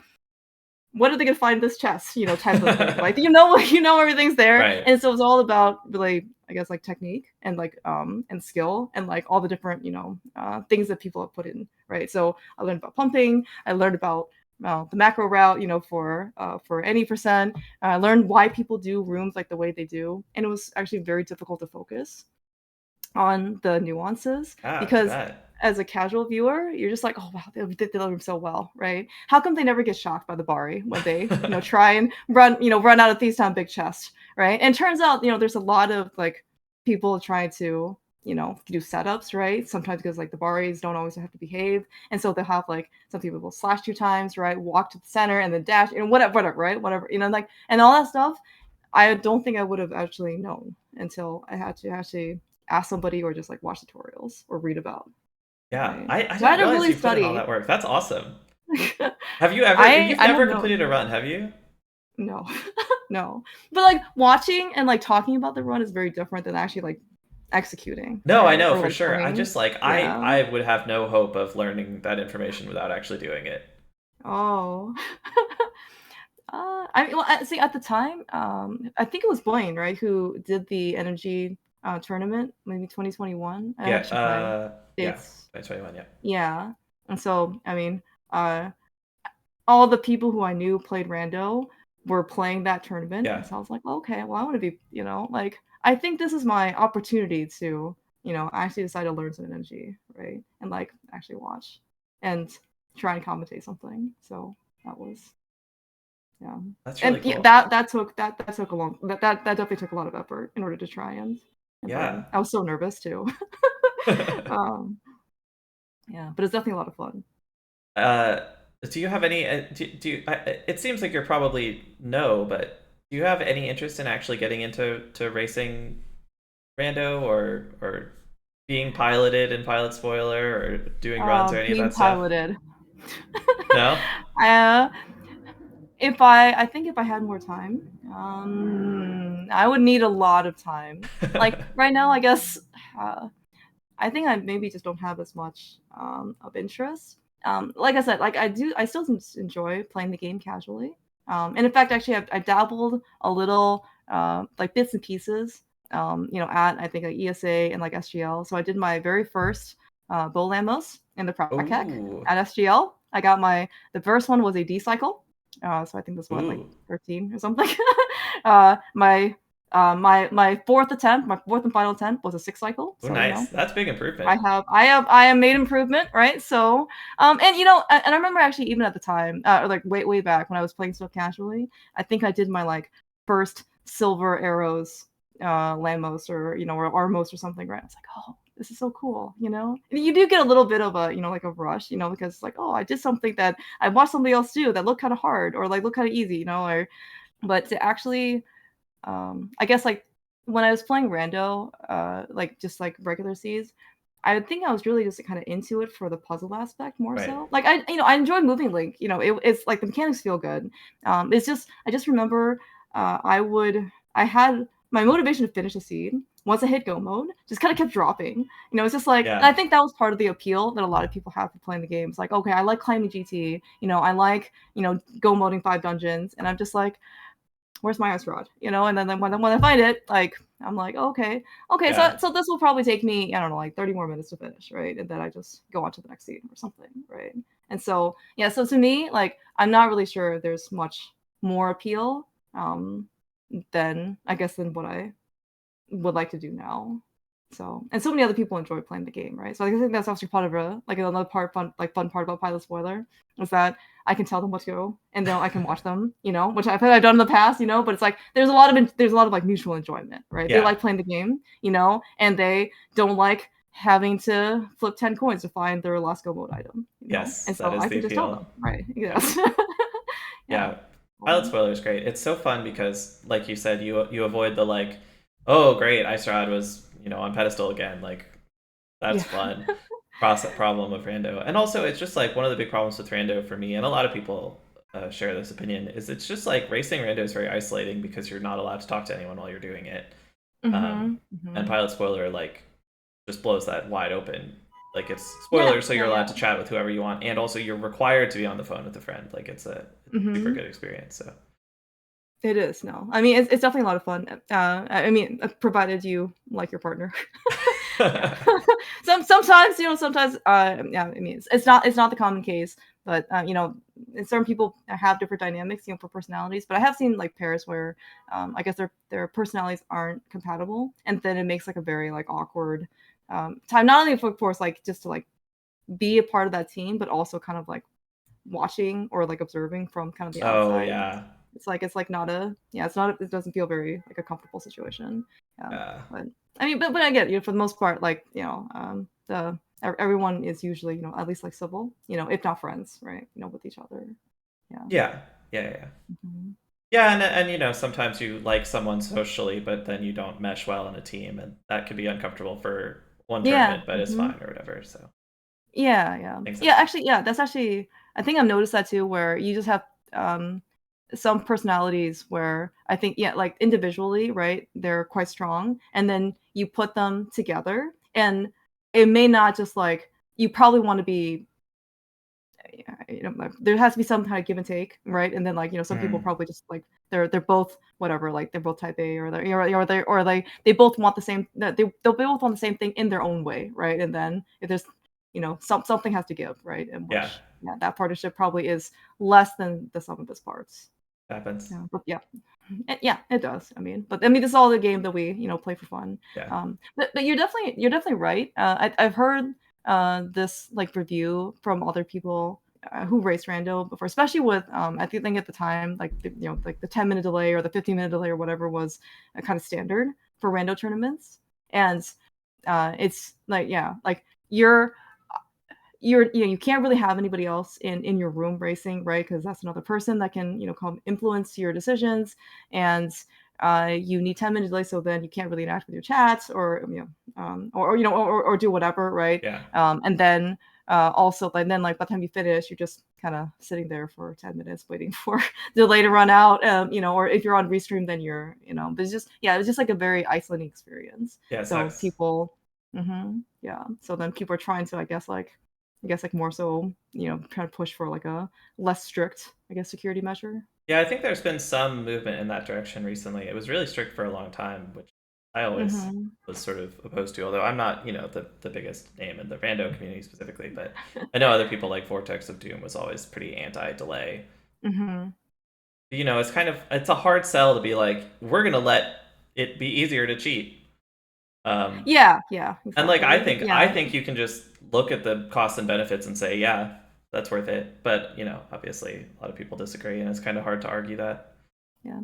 what are they gonna find this chest, type of thing. Like everything's there. Right. And so it's all about really, I guess, like technique and like and skill and like all the different, things that people have put in, right? So I learned about pumping, I learned about the macro route, for any percent. I learned why people do rooms like the way they do. And it was actually very difficult to focus on the nuances Ah, I because bet. as a casual viewer, you're just like, oh wow, they did the room so well, right? How come they never get shocked by the Bari when they, try and run out of these time big chest, right? And it turns out, there's a lot of like people trying to, do setups, right? Sometimes because like the Baris don't always have to behave, and so they'll have like some people will slash 2 times, right? Walk to the center and then dash, whatever, right? Whatever, like and all that stuff. I don't think I would have actually known until I had to actually ask somebody or just like watch tutorials or read about. Yeah. Right. I So I didn't had to realize really you put in all study. that work. That's awesome. Have you ever? I You've I have never no completed a run, have you? no no, but like watching and like talking about the run is very different than actually like executing, No, I right? know Or for like sure. I playing. just like Yeah. I would have no hope of learning that information without actually doing it. Oh. I mean, well, see, at the time, I think it was Blaine, right, who did the energy tournament, maybe 2021. I Yeah, had to check my yeah, dates. 2021, yeah. Yeah, and so I mean, all the people who I knew played rando were playing that tournament, Yeah. and so I was like, okay, well, I want to be, like I think this is my opportunity to, actually decide to learn some energy, right, and like actually watch and try and commentate something. So that was. Yeah. That's really And yeah, cool. that took a long that definitely took a lot of effort in order to try and Yeah. learn. I was so nervous too. Um, yeah, but it's definitely a lot of fun. uh, do you have any? It seems like you're probably no, but do you have any interest in actually getting into racing rando or being piloted in Pilot Spoiler or doing runs or any of Being that stuff? piloted. No. uh, if I think if I had more time, I would need a lot of time. Like right now, I guess uh, I think I maybe just don't have as much of interest. Like I said, like I still enjoy playing the game casually. And in fact, actually, I dabbled a little, like bits and pieces. At I think like ESA and like SGL. So I did my very first Bolamos in the Prac Ooh. at SGL. I got the first one was a D cycle. So I think this was like Ooh. 13 or something. My fourth attempt, my fourth and final attempt was a 6 cycle. Oh, So nice. That's big improvement. I have made improvement, right? So, and and I remember actually even at the time, or like way back when I was playing stuff casually, I think I did my like first silver arrows, landmost or armmost or something, right? I was like, oh, this is so cool, And you do get a little bit of a, like a rush, because it's like, oh, I did something that I watched somebody else do that looked kind of hard or like looked kind of easy, or but to actually I guess like when I was playing rando, like just like regular Cs, I think I was really just kind of into it for the puzzle aspect more Right. so. Like I enjoy moving Link. It's like the mechanics feel good. It's just I just remember I had my motivation to finish a seed once I hit go mode just kind of kept dropping. It's just like, and Yeah. I think that was part of the appeal that a lot of people have for playing the game. It's like, okay, I like climbing GT. I like go moding 5 dungeons, and I'm just like, where's my ice rod? And then when I find it, like I'm like, okay, so Yeah. so this will probably take me, I don't know, like 30 more minutes to finish, right? And then I just go on to the next scene or something, right? And so yeah, so to me, like I'm not really sure there's much more appeal than I guess than what I would like to do now. So, and so many other people enjoy playing the game, right? So I think that's actually part of another fun part about Pilot Spoiler is that I can tell them what to go, and then I can watch them, which I've done in the past, but it's like there's a lot of like mutual enjoyment, right? They Yeah. like playing the game, and they don't like having to flip 10 coins to find their last go mode item, Yes, and that so is I the can just tell appeal. them, right? Yeah. Yes. Yeah. Yeah. Pilot Spoiler is great. It's so fun because, like you said, you avoid the like, oh great, Ice Rod was on pedestal again. Like that's Yeah. fun. Process problem of rando, and also it's just like one of the big problems with rando for me, and a lot of people share this opinion. Is it's just like racing rando is very isolating because you're not allowed to talk to anyone while you're doing it. Um, Mhm. and Mhm. Pilot Spoiler like just blows that wide open. Like it's Yeah. spoilers, so Yeah. you're allowed Yeah. to chat with whoever you want, and also you're required to be on the phone with a friend. Like it's a super Mhm. good experience. So It is, no. I mean, it's definitely a lot of fun. I mean, provided you like your partner. Yeah. Sometimes, yeah. I mean, it's not the common case, but and certain people have different dynamics, for personalities. But I have seen like pairs where, I guess their personalities aren't compatible, and then it makes like a very like awkward time. Not only of course like just to like be a part of that team, but also kind of like watching or like observing from kind of the oh outside. yeah, It's like not a yeah, it's not it doesn't feel very like a comfortable situation. Yeah. yeah, But I mean, but I get for the most part, like, the everyone is usually, at least like civil, if not friends, right? With each other. Yeah. yeah, yeah, yeah. Mhm. Yeah, and sometimes you like someone socially, but then you don't mesh well in a team, and that could be uncomfortable for one Yeah. tournament, but it's Mhm. fine or whatever. So Yeah, yeah. things Yeah, happen. actually, yeah, that's actually I think I've noticed that too, where you just have some personalities where I think, yeah, like individually, right, they're quite strong, and then you put them together, and it may not just like you probably want to be, like, there has to be some kind of give and take, right? And then like some people Mm, probably just like they're both whatever, like they're both type A, or they both want the same, they'll both want the same thing in their own way, right? And then if there's something has to give, right? In yeah, which, yeah, that partnership probably is less than the sum of its parts. happens. Yeah, but yeah, yeah, it does. I mean, but I mean, this is all the game that we play for fun. Yeah. But you're definitely right. I've heard this like review from other people who raced rando before, especially with I think at the time like like the 10-minute delay or the 15-minute delay or whatever was kind of standard for rando tournaments, and it's like, yeah, like you can't really have anybody else in your room racing, right? Because that's another person that can come influence your decisions, and you need 10 minutes delay, so then you can't really interact with your chats, or or do whatever, right? Yeah. And then also, and then like by the time you finish, you're just kind of sitting there for 10 minutes waiting for the delay to run out, or if you're on restream, then you're but it's just, yeah, it's just like a very isolating experience. Yeah, it So sucks. people, yeah, so then people are trying to, I guess, like more so, trying to push for like a less strict, I guess, security measure. Yeah, I think there's been some movement in that direction recently. It was really strict for a long time, which I always Mhm. was sort of opposed to, although I'm not, the biggest name in the rando community specifically, but I know other people like Vortex of Doom was always pretty anti-delay. Mhm. It's a hard sell to be like, we're gonna let it be easier to cheat. Um, Yeah, yeah, and like exactly. I Yeah. think you can just look at the costs and benefits and say, yeah, that's worth it. But obviously a lot of people disagree, and it's kind of hard to argue that. Yeah.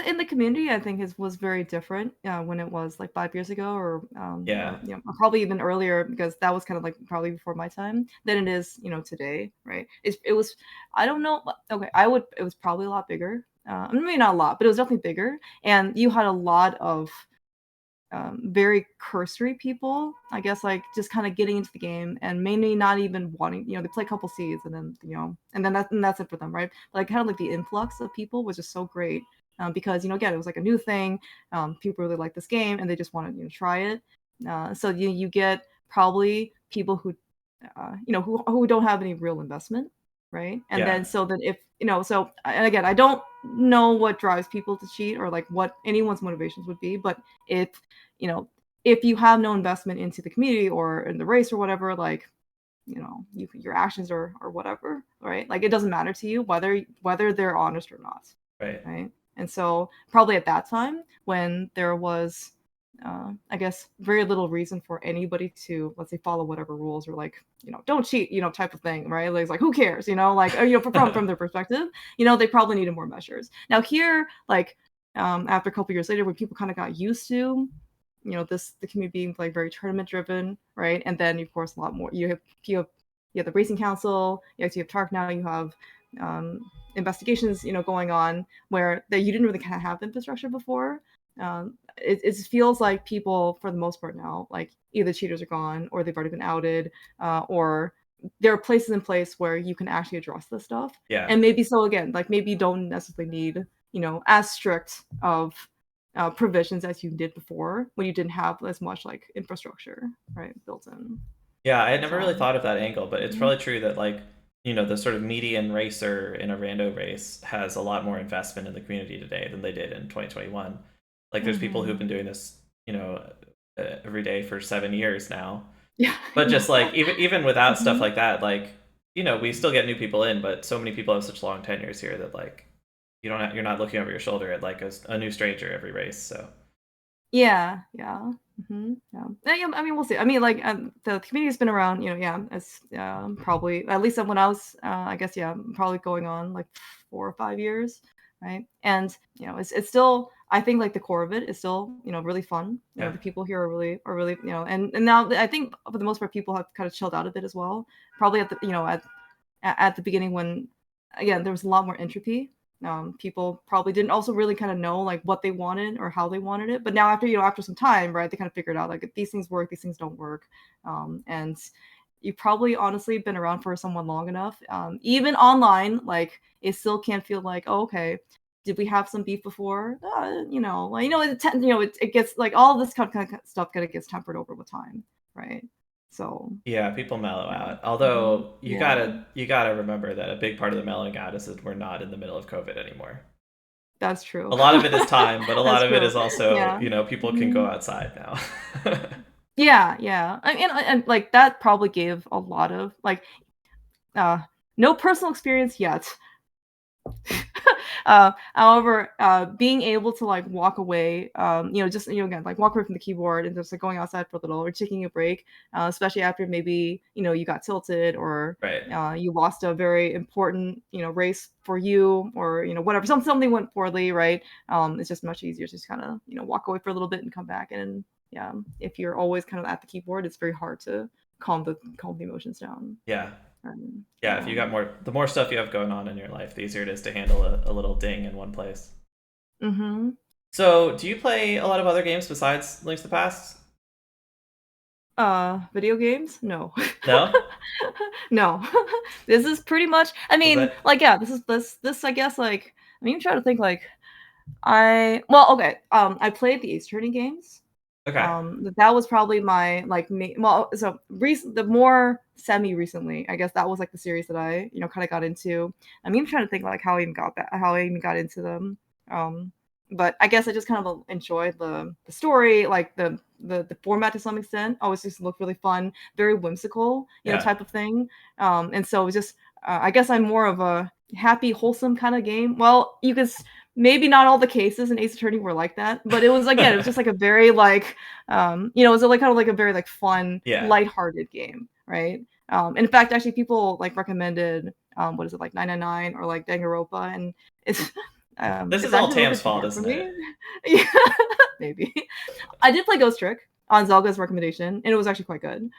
In the community, I think was very different when it was like 5 years ago, Yeah. or or probably even earlier, because that was kind of like probably before my time than it is today, right? It was, I don't know. Okay, it was probably a lot bigger. Maybe not a lot, but it was definitely bigger, and you had a lot of very cursory people, I guess, like just kind of getting into the game and mainly not even wanting, they play a couple seeds, and then that's it for them, right? But like kind of like the influx of people was just so great, because again, it was like a new thing. People really like this game and they just want to try it. So you get probably people who who don't have any real investment, right? And Yeah. then so then if so, and again, I don't know what drives people to cheat or like what anyone's motivations would be, but if you know, if you have no investment into the community or in the race or whatever, like, your actions or whatever, right? Like it doesn't matter to you whether they're honest or not, Right. right? And so probably at that time when there was, I guess, very little reason for anybody to, let's say, follow whatever rules or like, don't cheat, type of thing, right? Like, it's like who cares, like, from their perspective, they probably needed more measures. Now here, like, after a couple years later, when people kind of got used to the community being like very tournament driven, right? And then of course a lot more. You have the racing council. You have Tark now. You have investigations, going on where that you didn't really kind of have infrastructure before. It feels like people, for the most part now, like either cheaters are gone or they've already been outed, or there are places in place where you can actually address this stuff. Yeah. And maybe so again, like maybe you don't necessarily need as strict of provisions as you did before when you didn't have as much like infrastructure, right, built in. Yeah, I had never So really thought of that angle, but it's mhm. probably true that like, the sort of median racer in a rando race has a lot more investment in the community today than they did in 2021. Like there's people who've Mhm. been doing this, every day for 7 years now. Yeah, But yeah. just like even without stuff Mhm. like that, like, we still get new people in, but so many people have such long tenures here that like you're not looking over your shoulder at like a new stranger every race. So Yeah, yeah. Yeah. Yeah, I mean, we'll see. I mean, like, the community's been around, yeah, as probably at least when I was, I guess, yeah, probably going on like 4 or 5 years, right? And it's still, I think, like the core of it is still, really fun. yeah. The people here are really, and now I think for the most part people have kind of chilled out a bit as well. Probably at the, at the beginning when, again, there was a lot more entropy. People probably didn't also really kind of know like what they wanted or how they wanted it, but now after after some time, right, they kind of figured out like these things work, these things don't work, and you've probably honestly been around for someone long enough. Even online, like it still can feel like, oh, okay, did we have some beef before? It gets like all this kind of stuff kind of gets tempered over with time, right? So Yeah, people mellow yeah, out. Although yeah, you gotta remember that a big part of the mellowing out is that we're not in the middle of COVID anymore. that's true. A lot of it is time, but a lot That's of it true. is also, Yeah. people can go Mhm. outside now. Yeah, yeah. And like that probably gave a lot of like uh no personal experience yet. However, being able to like walk away, just again, like walk away from the keyboard and just like going outside for a little or taking a break, especially after maybe you got tilted or Right. you lost a very important race for you or whatever something went poorly, right? It's just much easier to just kind of walk away for a little bit and come back. And yeah, if you're always kind of at the keyboard, it's very hard to calm the emotions down. Yeah. Yeah, if Yeah. you got the more stuff you have going on in your life, the easier it is to handle a little ding in one place. Mm-hmm. So, do you play a lot of other games besides Links to the Past? Video games? No. No? No. This is pretty much I Was mean, it? like, yeah, this I guess, like I'm even trying to think, like, okay, I played the Ace Attorney games. Okay. That was probably my, like, so the more semi-recently, I guess that was, like, the series that I, kinda got into. I'm even trying to think, like, how I even got into them. Um, but I guess I just kind of enjoyed the story, like, the format to some extent. Always just looked really fun, very whimsical, Yeah. type of thing. And so it was just, I guess I'm more of a happy, wholesome kinda game. Well, you could maybe not all the cases in Ace Attorney were like that, but it was again, it was just like a very like, it was like kind of like a very like fun, Yeah. lighthearted game, right? In fact, actually, people like recommended, what is it, like 999 or like Danganronpa, and it's This it's is all actually a little Tam's bit too fault, hard for isn't me. it? Yeah, maybe. I did play Ghost Trick on Zelga's recommendation, and it was actually quite good.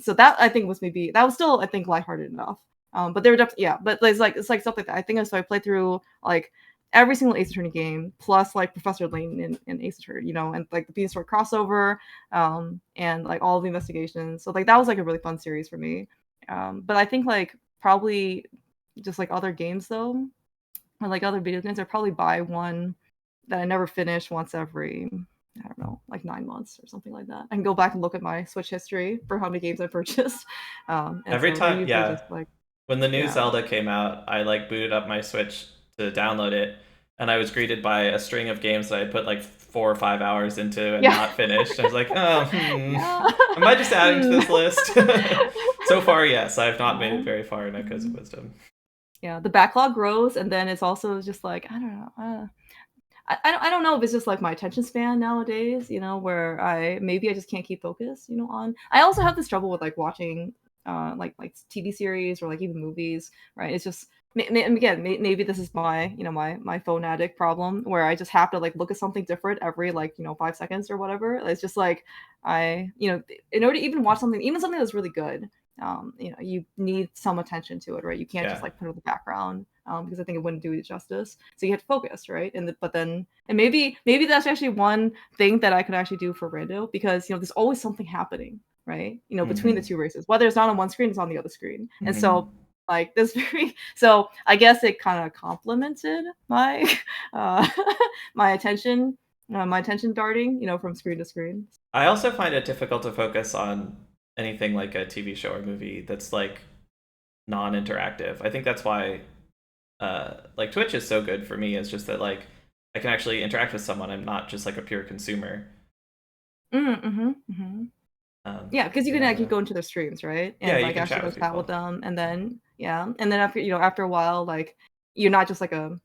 So that I think was maybe that was still I think lighthearted enough. But they were definitely yeah, but it's like stuff like that. I think so. I played through like every single Ace Attorney game, plus like Professor Layton in Ace Attorney, and like the Beanstalk crossover, and like all the investigations. So like that was like a really fun series for me. But I think like probably just like other games though, or like other video games, I probably buy one that I never finish once every I don't know, like 9 months or something like that. I can go back and look at my Switch history for how many games I purchased. And Every so they're time, usually yeah. just like When the new yeah. Zelda came out, I like booted up my Switch to download it, and I was greeted by a string of games that I put like 4 or 5 hours into and Yeah. not finished. I was like, oh, Yeah. am I just adding to Hmm. this list? So far, yes, I have not made it Yeah. very far in Echoes of Mhm. Wisdom. Yeah, the backlog grows, and then it's also just like I don't know. I don't know if it's just like my attention span nowadays, where maybe I just can't keep focus, on. I also have this trouble with like watching, like TV series or like even movies, right? It's just again, maybe this is my my phone addict problem where I just have to like look at something different every like 5 seconds or whatever. It's just like in order to even watch something, even something that's really good, you need some attention to it, right? You can't just Yeah. like put it in the background, because I think it wouldn't do it justice. So you have to focus, right? But then, and maybe that's actually one thing that I could actually do for rando, because there's always something happening, right? Between the Mm-hmm. two races, whether it's not on one screen, it's on the other screen, and Mm-hmm. so like this very so I guess it kind of complemented my uh my attention darting, from screen to screen. I also find it difficult to focus on anything like a TV show or movie that's like non-interactive. I think that's why like Twitch is so good for me. Is just that like I can actually interact with someone. I'm not just like a pure consumer. Mm-hmm, mm-hmm. Yeah, because you can actually Yeah, go into their streams, right? yeah, And you like can actually chat go with chat with people. them, and then yeah, and then after a while, like you're not just like a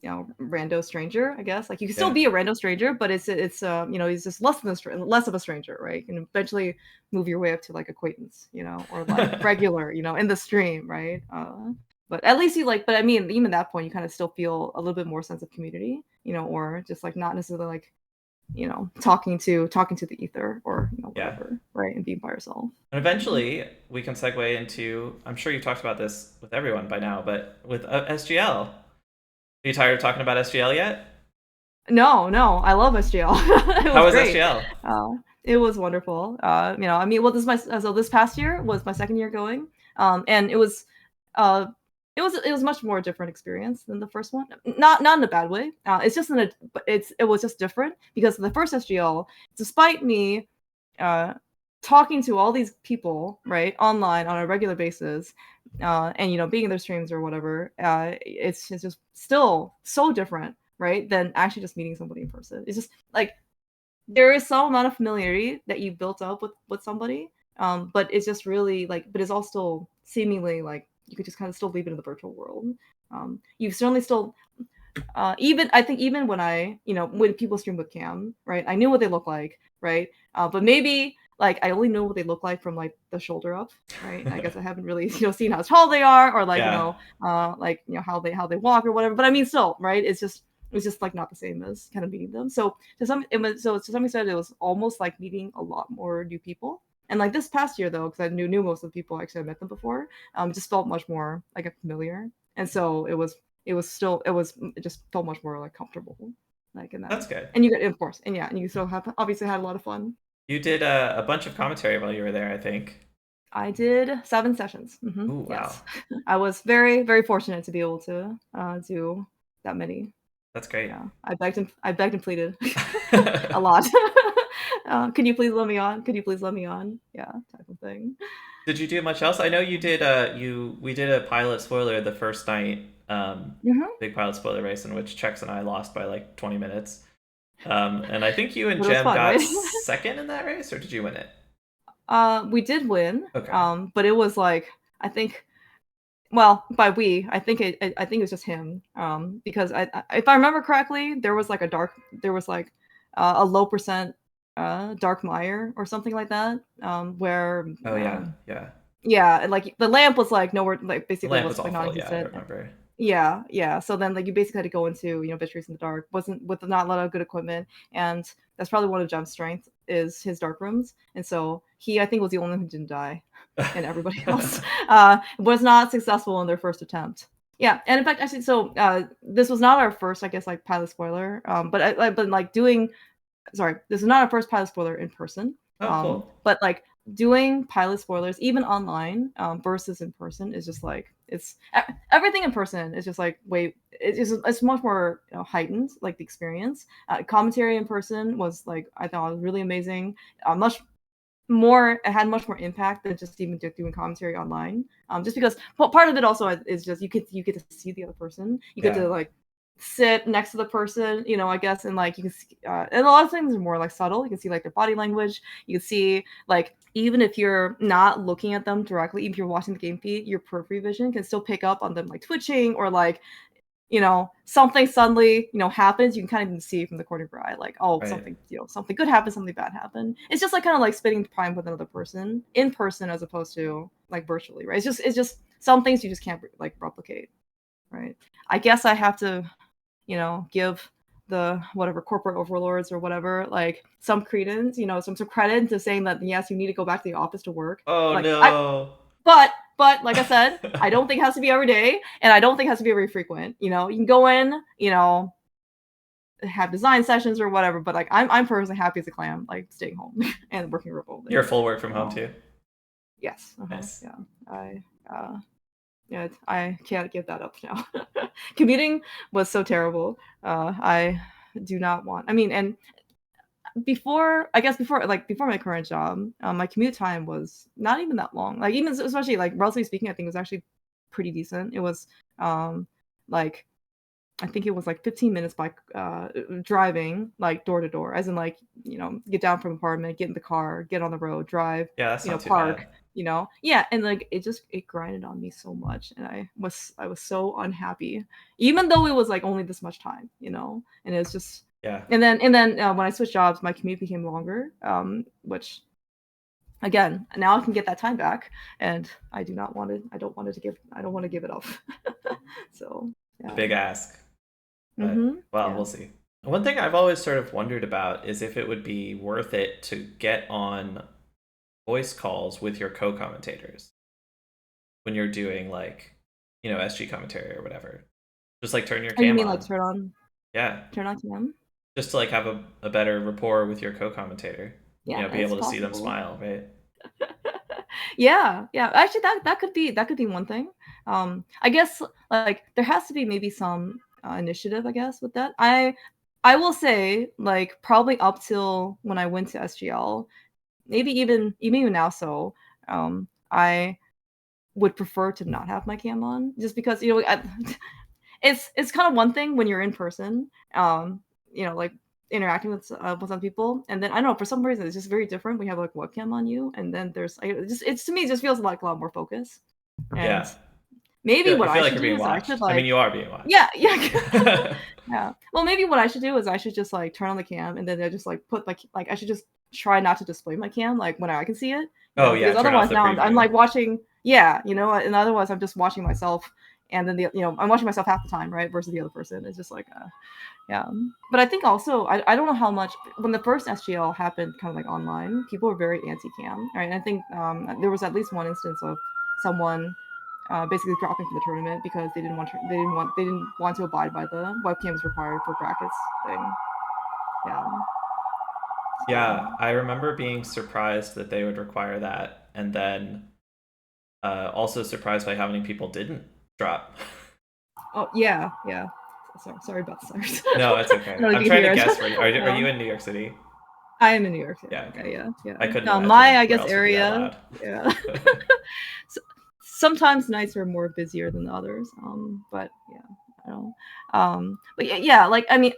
rando stranger, I guess. Like you can still Yeah, be a rando stranger, but it's he's just less of a stranger, right? You can eventually move your way up to like acquaintance, or like regular, in the stream, right? But at least but I mean, even at that point, you kind of still feel a little bit more sense of community, or just like not necessarily like talking to the ether or yeah. whatever, right? And being by yourself. And Mhm. eventually we can segue into. I'm sure you've talked about this with everyone by now, but with SGL. Are you tired of talking about SGL yet? No, no, I love SGL. It How was is great. SGL? It was wonderful. I mean, well, this past year was my second year going, and uh, it was much more different experience than the first one. Not in a bad way. It's just in a, but it was just different because the first SGL, despite me, uh, talking to all these people right online on a regular basis, and being in their streams or whatever, it's just still so different, right, than actually just meeting somebody in person. It's just like there is some amount of familiarity that you built up with somebody, but it's just really like, but it's all still seemingly like you could just kind of still leave it in the virtual world. You certainly still, even I think even when when people stream with cam, right, I knew what they look like, right, but maybe like I only know what they look like from like the shoulder up, right. I guess I haven't really seen how tall they are, or like Yeah, how they walk or whatever. But I mean, still, right, it's just like not the same as kind of meeting them. So to some extent it was almost like meeting a lot more new people. And like this past year though, because I knew most of the people, actually I met them before, it just felt much more like a familiar. And so it just felt much more like comfortable, like in that. that's good. And you get, of course, and yeah, and you still have obviously had a lot of fun. You did a bunch of commentary while you were there, I think. I did 7 sessions. Ooh, Yes, wow. I was very very fortunate to be able to do that many. That's great. Yeah, I begged and pleaded a lot. Can you please let me on? Could you please let me on? Yeah, type of thing. Did you do much else? I know you did we did a pilot spoiler the first night, Hmm. big pilot spoiler race in which Chex and I lost by like 20 minutes. And I think you and But it was Jem fun, got right? second in that race, or did you win it? We did win. Okay. But it was like, I think, well, by we, I think it was just him. Because if I remember correctly, there was like a low percent dark mire or something like that. Where Oh yeah, yeah. yeah, and like the lamp was like nowhere, like The basically lamp was was like awful. Yeah, I non-existent. remember. Yeah, yeah. So then like you basically had to go into, Victories in the Dark, wasn't with not a lot of good equipment, and that's probably one of Jem's strengths is his dark rooms. And so he, I think, was the only one who didn't die, and everybody else was not successful in their first attempt. Yeah, and in fact, actually, so this was not our first, I guess, like pilot spoiler. But like doing, sorry, this is not our first pilot spoiler in person. Oh, cool. But like doing pilot spoilers, even online, versus in person, is just like everything in person is just like wait, it's much more heightened, like the experience. Commentary in person was like, I thought, was really amazing. Much more, it had much more impact than just even doing commentary online. Just because part of it also is just you get to see the other person, you get Yeah, to like sit next to the person, I guess, and like you can see, and a lot of things are more like subtle. You can see like their body language. You can see like even if you're not looking at them directly, even if you're watching the game feed, your periphery vision can still pick up on them like twitching, or like something suddenly, happens. You can kind of even see from the corner of your eye, like, oh, right. something, something good happened, something bad happened. It's just like kind of like spending time with another person in person as opposed to like virtually, right? It's just some things you just can't like replicate, right? I guess I have to, give the whatever corporate overlords or whatever like some credence, some credit to saying that yes, you need to go back to the office to work. Oh Like I no. but like I said, I don't think it has to be every day, and I don't think it has to be very frequent. You can go in, have design sessions or whatever, but like I'm personally happy as a clam, like staying home and working You're remotely. full work from home So too. yes, Nice. yeah, yeah, I can't give that up now. Commuting was so terrible. I do not want. I mean, and before my current job, my commute time was not even that long. Like even especially like relatively speaking, I think it was actually pretty decent. It was like I think it was like 15 minutes by driving like door to door, as in like get down from apartment, get in the car, get on the road, drive, Yeah, that's not too park, bad. yeah, and like it grinded on me so much, and I was so unhappy, even though it was like only this much time, and it was just. Yeah. And then when I switched jobs, my commute became longer, which again, now I can get that time back, and I don't want to give it up. So It's a yeah. big ask, but Mm-hmm. well, Yeah. we'll see. One thing I've always sort of wondered about is if it would be worth it to get on voice calls with your co-commentators when you're doing like, SG commentary or whatever. Just like turn your Oh, you cam mean like on. Yeah. turn on cam? Just to like have a better rapport with your co-commentator. Yeah, be it's able to see them possible. smile, right? Yeah, yeah. Actually, that could be one thing. I guess like there has to be maybe some initiative, I guess, with that. I will say like probably up till when I went to SGL, maybe even now. So I would prefer to not have my cam on, just because it's kind of one thing when you're in person, like interacting with some people, and then I don't know, for some reason it's just very different when you have like webcam on you, and then there's it's to me it just feels like a lot more focus. And Yeah. maybe what You I feel like should you're do being is I should watched. I mean, like you are being watched. yeah, yeah. Yeah. Well, maybe what I should do is I should just like turn on the cam, and then I just like put like I should just try not to display my cam like when I can see it, Oh yeah, because turn off otherwise the now I'm preview. like watching, yeah, and otherwise I'm just watching myself, and then I'm watching myself half the time, right, versus the other person. It's just like yeah. But I think also I don't know how much when the first SGL happened kind of like online, people were very anti-cam, right? And I think there was at least one instance of someone basically dropping from the tournament because they didn't want to abide by the webcams required for brackets thing. Yeah. So Yeah, I remember being surprised that they would require that, and then also surprised by how many people didn't drop. oh yeah, yeah. Sorry about the sirens. No, it's I okay. don't know if I'm you can trying to hear it. guess where are Yeah. you in New York City? I am in New York. Yeah, Yeah, okay. yeah, yeah, I yeah. couldn't My imagine I where guess else would be that area. loud. Yeah. So, sometimes nights are more busier than others. But yeah, I don't. But yeah, like I mean,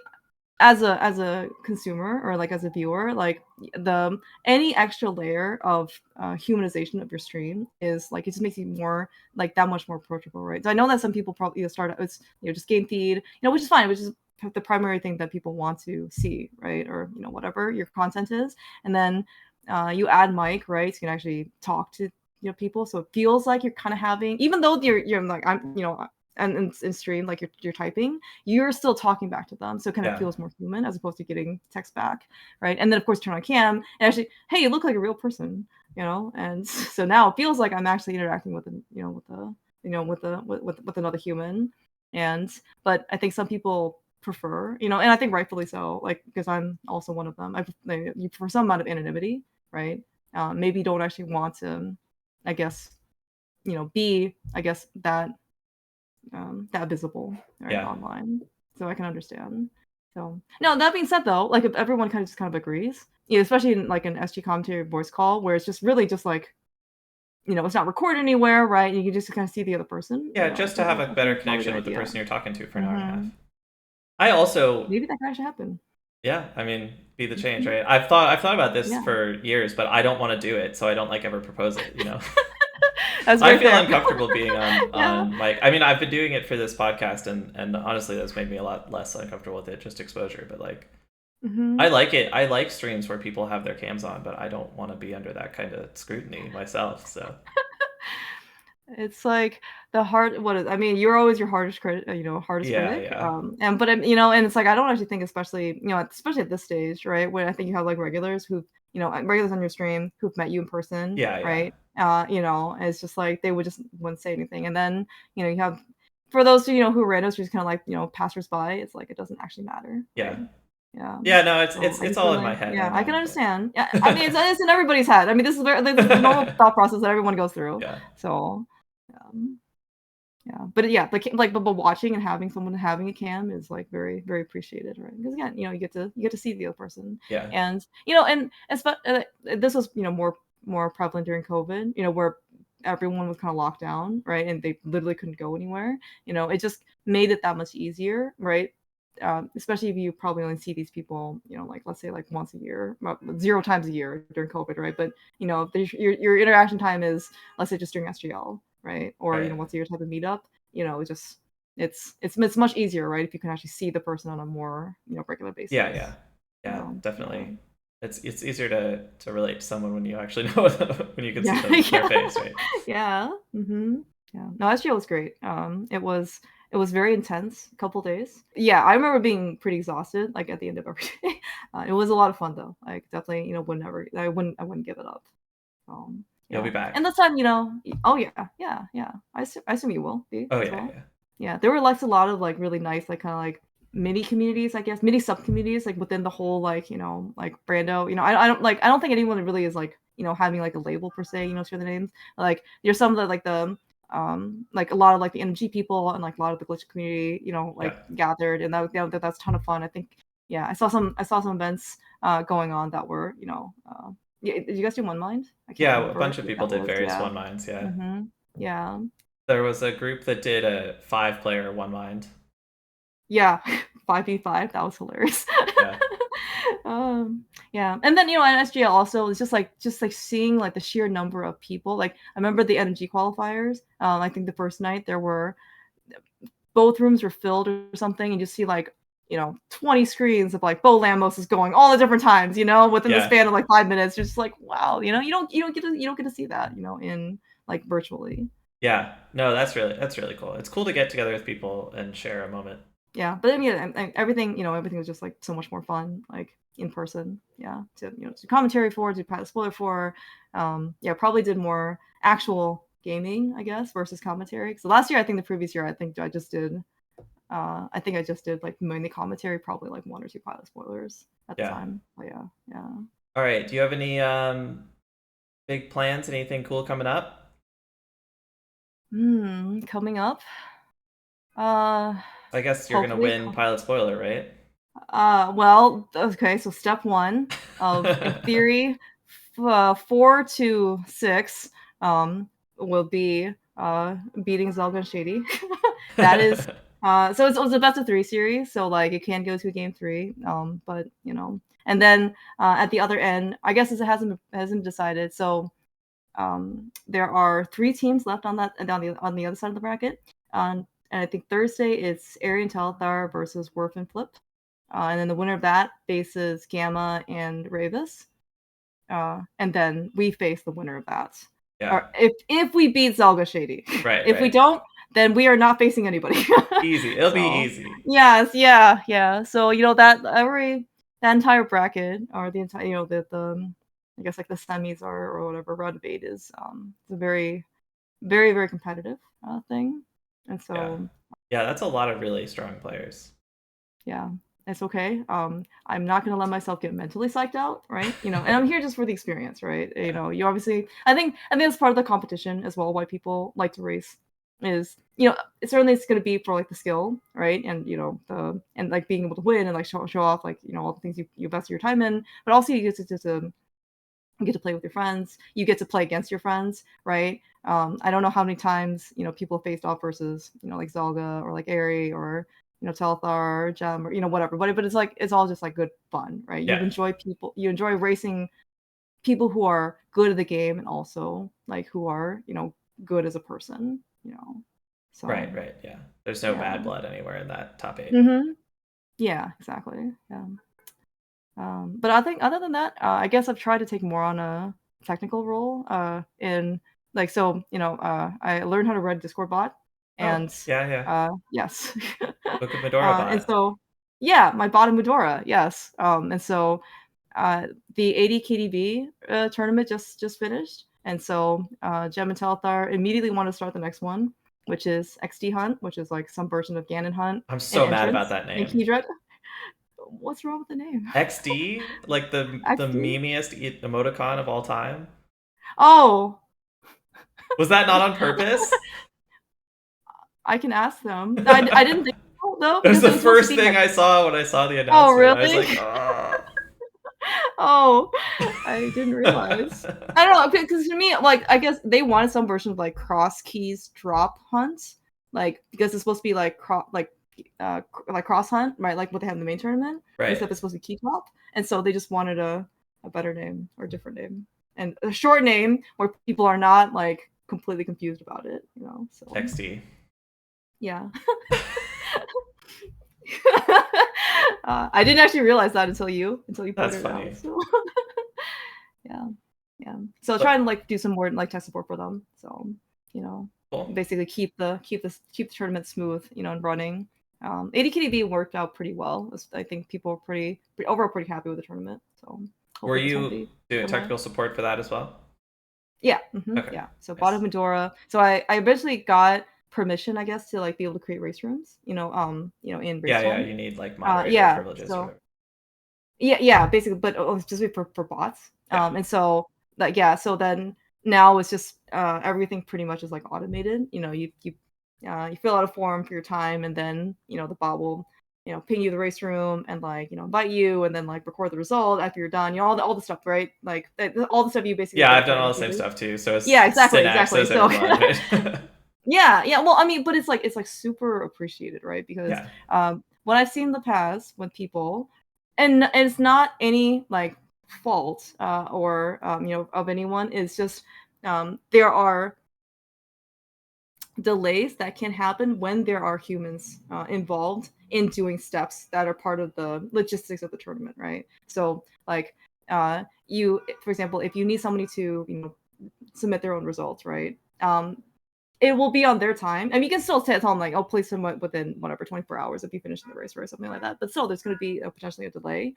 as a consumer or like as a viewer, like the any extra layer of humanization of your stream is like it just makes you more like that much more approachable, right? So I know that some people probably start out it's just game feed, which is fine, which is the primary thing that people want to see, right? Or whatever your content is, and then you add mic, right? So you can actually talk to people, so it feels like you're kind of having, even though you're like I'm and in stream like you're typing, you're still talking back to them, so it kind of Yeah. feels more human as opposed to getting text back, right? And then of course turn on cam and actually, hey, you look like a real person, and so now it feels like I'm actually interacting with with another human. And but I think some people prefer, and I think rightfully so, like because I'm also one of them. You prefer some amount of anonymity, right? Maybe you don't actually want to, I guess, be, I guess, that visible, right, Yeah. online. So I can understand. So no, that being said though, like if everyone kind of agrees, especially in like an SG commentary voice call where it's just really just like, it's not recorded anywhere, right? You can just kind of see the other person. Yeah, I just to think have that's a actually better probably a good connection with the idea. person you're talking to for an hour and a half. Hmm. I also Maybe that can actually happen. Yeah, I mean, be the change, Mhm. right? I've thought about this Yeah. for years, but I don't want to do it, so I don't like ever propose it. That's I very feel fair. uncomfortable being on Yeah. mic. I mean, I've been doing it for this podcast, and honestly, that's made me a lot less uncomfortable with it, just exposure. But like, I Hmm. like it. I like streams where people have their cams on, but I don't want to be under that kind of scrutiny myself. So It's like the hard what is I mean, you're always your hardest critic, hardest yeah, critic. yeah, And but and it's like I don't actually think, especially, especially at this stage, right? When I think you have like regulars who, regulars on your stream who've met you in person, yeah, yeah, right? It's just like they wouldn't say anything. And then, you have for those who are randos, who's kind of like, passersby, it's like it doesn't actually matter, yeah, right? Yeah. yeah. No, So I it's just all feel in my like, head. I yeah, I can know, but understand. Yeah, I mean, it's in everybody's head. I mean, this is the normal thought process that everyone goes through. yeah, So, um, yeah, but yeah, but watching and having someone having a cam is like very very appreciated, right? Because again, you get to see the other person, yeah, and this was more prevalent during COVID, where everyone was kind of locked down, right, and they literally couldn't go anywhere. It just made it that much easier, right? Especially if you probably only see these people, like let's say like once a year, well, 0 times a year during COVID, right? But if your interaction time is, let's say, just during SGL, right? Or right. once a year type of meetup, it just it's much easier, right? If you can actually see the person on a more regular Yeah, basis. yeah, yeah, Yeah, definitely. It's easier to relate to someone when you actually know when you can see yeah, their yeah, face, right? yeah. Hmm. Yeah. No, SGL was great. It was very intense, a couple days. Yeah, I remember being pretty exhausted, like at the end of every day. It was a lot of fun though. Like definitely, would never, I wouldn't give it up. You'll be Yeah. And back. this time, oh yeah, yeah, yeah. I assume you will be Oh as yeah, well. yeah, Yeah, there were like a lot of like really nice, like kind of like mini communities, I guess, mini sub communities, like within the whole like like Brando. I don't think anyone really is like having like a label per se, for the names. Like there's some of the like a lot of like the NMG people and like a lot of the glitch community, Yeah. like gathered, and that's a ton of fun. I think yeah, I saw some events going on that were yeah, did you guys do One Mind? I can't Yeah, a remember bunch of what people that did was. various Yeah. one minds. Yeah, Yeah. there was a group that did a 5-player one mind. Yeah. 5v5. That was hilarious. Yeah, Yeah. And then, at SGL also, it's just like seeing like the sheer number of people. Like I remember the NMG qualifiers. I think the first night there were both rooms were filled or something, and you see like 20 screens of like Bo Lamos is going all the different times, within the yeah, span of like 5 minutes. You're just like, wow, you don't get to see that, in like virtually. yeah. No, that's really cool. It's cool to get together with people and share a moment. Yeah, but then yeah, and everything was just like so much more fun, like in person. Yeah, to commentary for, to pilot spoiler for. Yeah, probably did more actual gaming, I guess, versus commentary. So last year, I think the previous year, I think I just did like mainly commentary, probably like one or two pilot spoilers at the Yeah. time. But yeah, yeah. All right. Do you have any big plans? Anything cool coming up? Coming up. Uh, I guess you're gonna hopefully. win pilot spoiler, right? Well, okay, so step one of, in theory, 4 to 6 will be beating Zelda and Shady. That is, so it's a best of 3 series, so like it can go to game 3, but and then at the other end, I guess it hasn't decided. So there are 3 teams left on that on the other side of the bracket. And I think Thursday it's Ari and Telethar versus Werf and Flip. And then the winner of that faces Gamma and Ravis. And then we face the winner of that. Yeah. Or if we beat Zelga Shady. Right, If we right. don't, then we are not facing anybody. Easy. It'll be So easy. yes, yeah, yeah. So that entire bracket, or the entire the I guess like the semis or whatever, round of 8 is it's a very, very, very competitive thing. And Yeah. so Yeah, that's a lot of really strong players. yeah, it's okay. I'm not gonna let myself get mentally psyched out, right? And I'm here just for the experience, right? Yeah. You obviously, I think it's part of the competition as well. Why people like to race is, it's certainly it's gonna be for like the skill, right? And and like being able to win and like show off like all the things you invested your time in, but also you get to you get to play with your friends. You get to play against your friends, right? I don't know how many times people have faced off versus like Zelda or like Aerie or Telthar or Gem or whatever. But it's like it's all just like good fun, right? Yeah. You enjoy racing people who are good at the game and also like who are good as a person, So Right, right. Yeah. There's no yeah. bad blood anywhere in that top 8. Yeah, exactly. Yeah. But I think other than that, I guess I've tried to take more on a technical role. In like so, I learned how to run Discord bot, Oh, and yeah, yeah. yes, Book of Medora and bot. so yeah, my bot in Medora, yes. And so the 80 KDB tournament just finished, and so Gem and Telethar immediately want to start the next one, which is XD Hunt, which is like some version of Ganon Hunt I'm and so mad about Entrance that and name. Keydred. What's wrong with the name? XD, like the XD? memeiest emoticon of all time. Oh, Was that not on purpose? I can ask them. I didn't think so, though, It was because it the was supposed to first be thing like, I saw when I saw the oh, announcement. I was really? like, oh. Oh, I didn't realize. I don't know, because to me, like, I guess they wanted some version of like cross keys drop hunt, like because it's supposed to be like like cross hunt, right? Like what they have in the main tournament, Right. except it's supposed to be key drop, and so they just wanted a better name or a different name and a short name where people are not like completely confused about it, So XD. yeah. I didn't actually realize that until you That's pointed it out. funny. So yeah, yeah. So trying But to like do some more like tech support for them. So you know, cool. basically keep the tournament smooth, and running. ADKDB worked out pretty well. I think people were overall pretty happy with the tournament. So Were hopefully this won't you be doing similar. technical support for that as well? Yeah, Okay. yeah. So bottom Nice. Medora. So I eventually got permission, I guess, to like be able to create race rooms, in Yeah, yeah, Racetime. you need like moderator Yeah, privileges or so whatever. yeah, basically, but specifically for bots. Yeah. And so like yeah, so then now it's just everything pretty much is like automated. You fill out a form for your time, and then the bot will ping you the race room and like invite you, and then like record the result after you're done. All the stuff, right? Like all the stuff you basically Yeah, did I've for done all the same NFTV. stuff too. So Yeah, it's exactly, syntax exactly. as So everyone, right? yeah, well, I mean, but it's like super appreciated, right? Because Yeah. what I've seen in the past with people, and it's not any like fault or of anyone. It's just there are delays that can happen when there are humans involved in doing steps that are part of the logistics of the tournament, right? So like for example, if you need somebody to submit their own results, right? It will be on their time. And you can still tell them like, oh, please submit within whatever 24 hours if you finish the race or something like that. But still, there's going to be potentially a delay.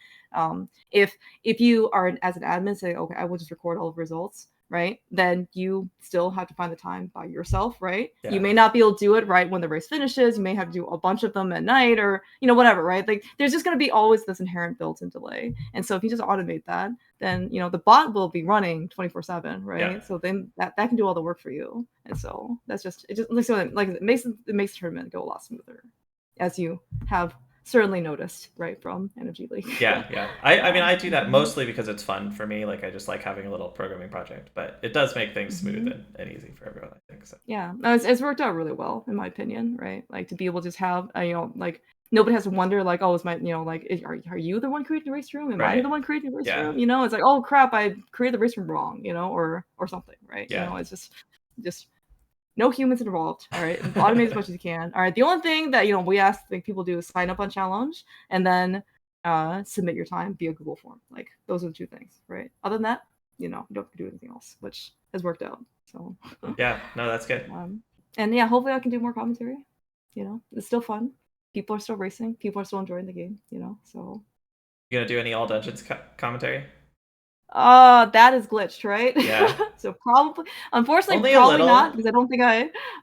If you are as an admin say, okay, I will just record all the results, right? Then you still have to find the time by yourself, right? You Yeah. may not be able to do it right when the race finishes. You may have to do a bunch of them at night or whatever, right? Like there's just going to be always this inherent built-in delay. And so if you just automate that, then the bot will be running 24/7, right? Yeah. So then that can do all the work for you. And so that's just it makes the tournament go a lot smoother, as you have certainly noticed, right, from Energy League. Yeah, yeah. I mean, I do that Mhm. mostly because it's fun for me. Like, I just like having a little programming project, but it does make things smooth Mhm. and easy for everyone, I think. So. Yeah, no, it's worked out really well in my opinion, right? Like to be able to just have like nobody has to wonder like, oh, is my like are you the one creating the race room? Am I Right. the one creating the race Yeah. room? It's like, oh crap, I created the race room wrong, or something, right? Yeah. It's just no humans involved. All right, automate as much as you can. All right, the only thing that we ask like people do is sign up on challenge and then submit your time via Google form. Like those are the two things, right? Other than that, you don't have to do anything else, which has worked out. So Yeah. No, that's good. and yeah, hopefully I can do more commentary. It's still fun. People are still racing. People are still enjoying the game. So You gonna do any all dungeons commentary? that is glitched, right? Yeah. So unfortunately, Only a probably not little. because I don't think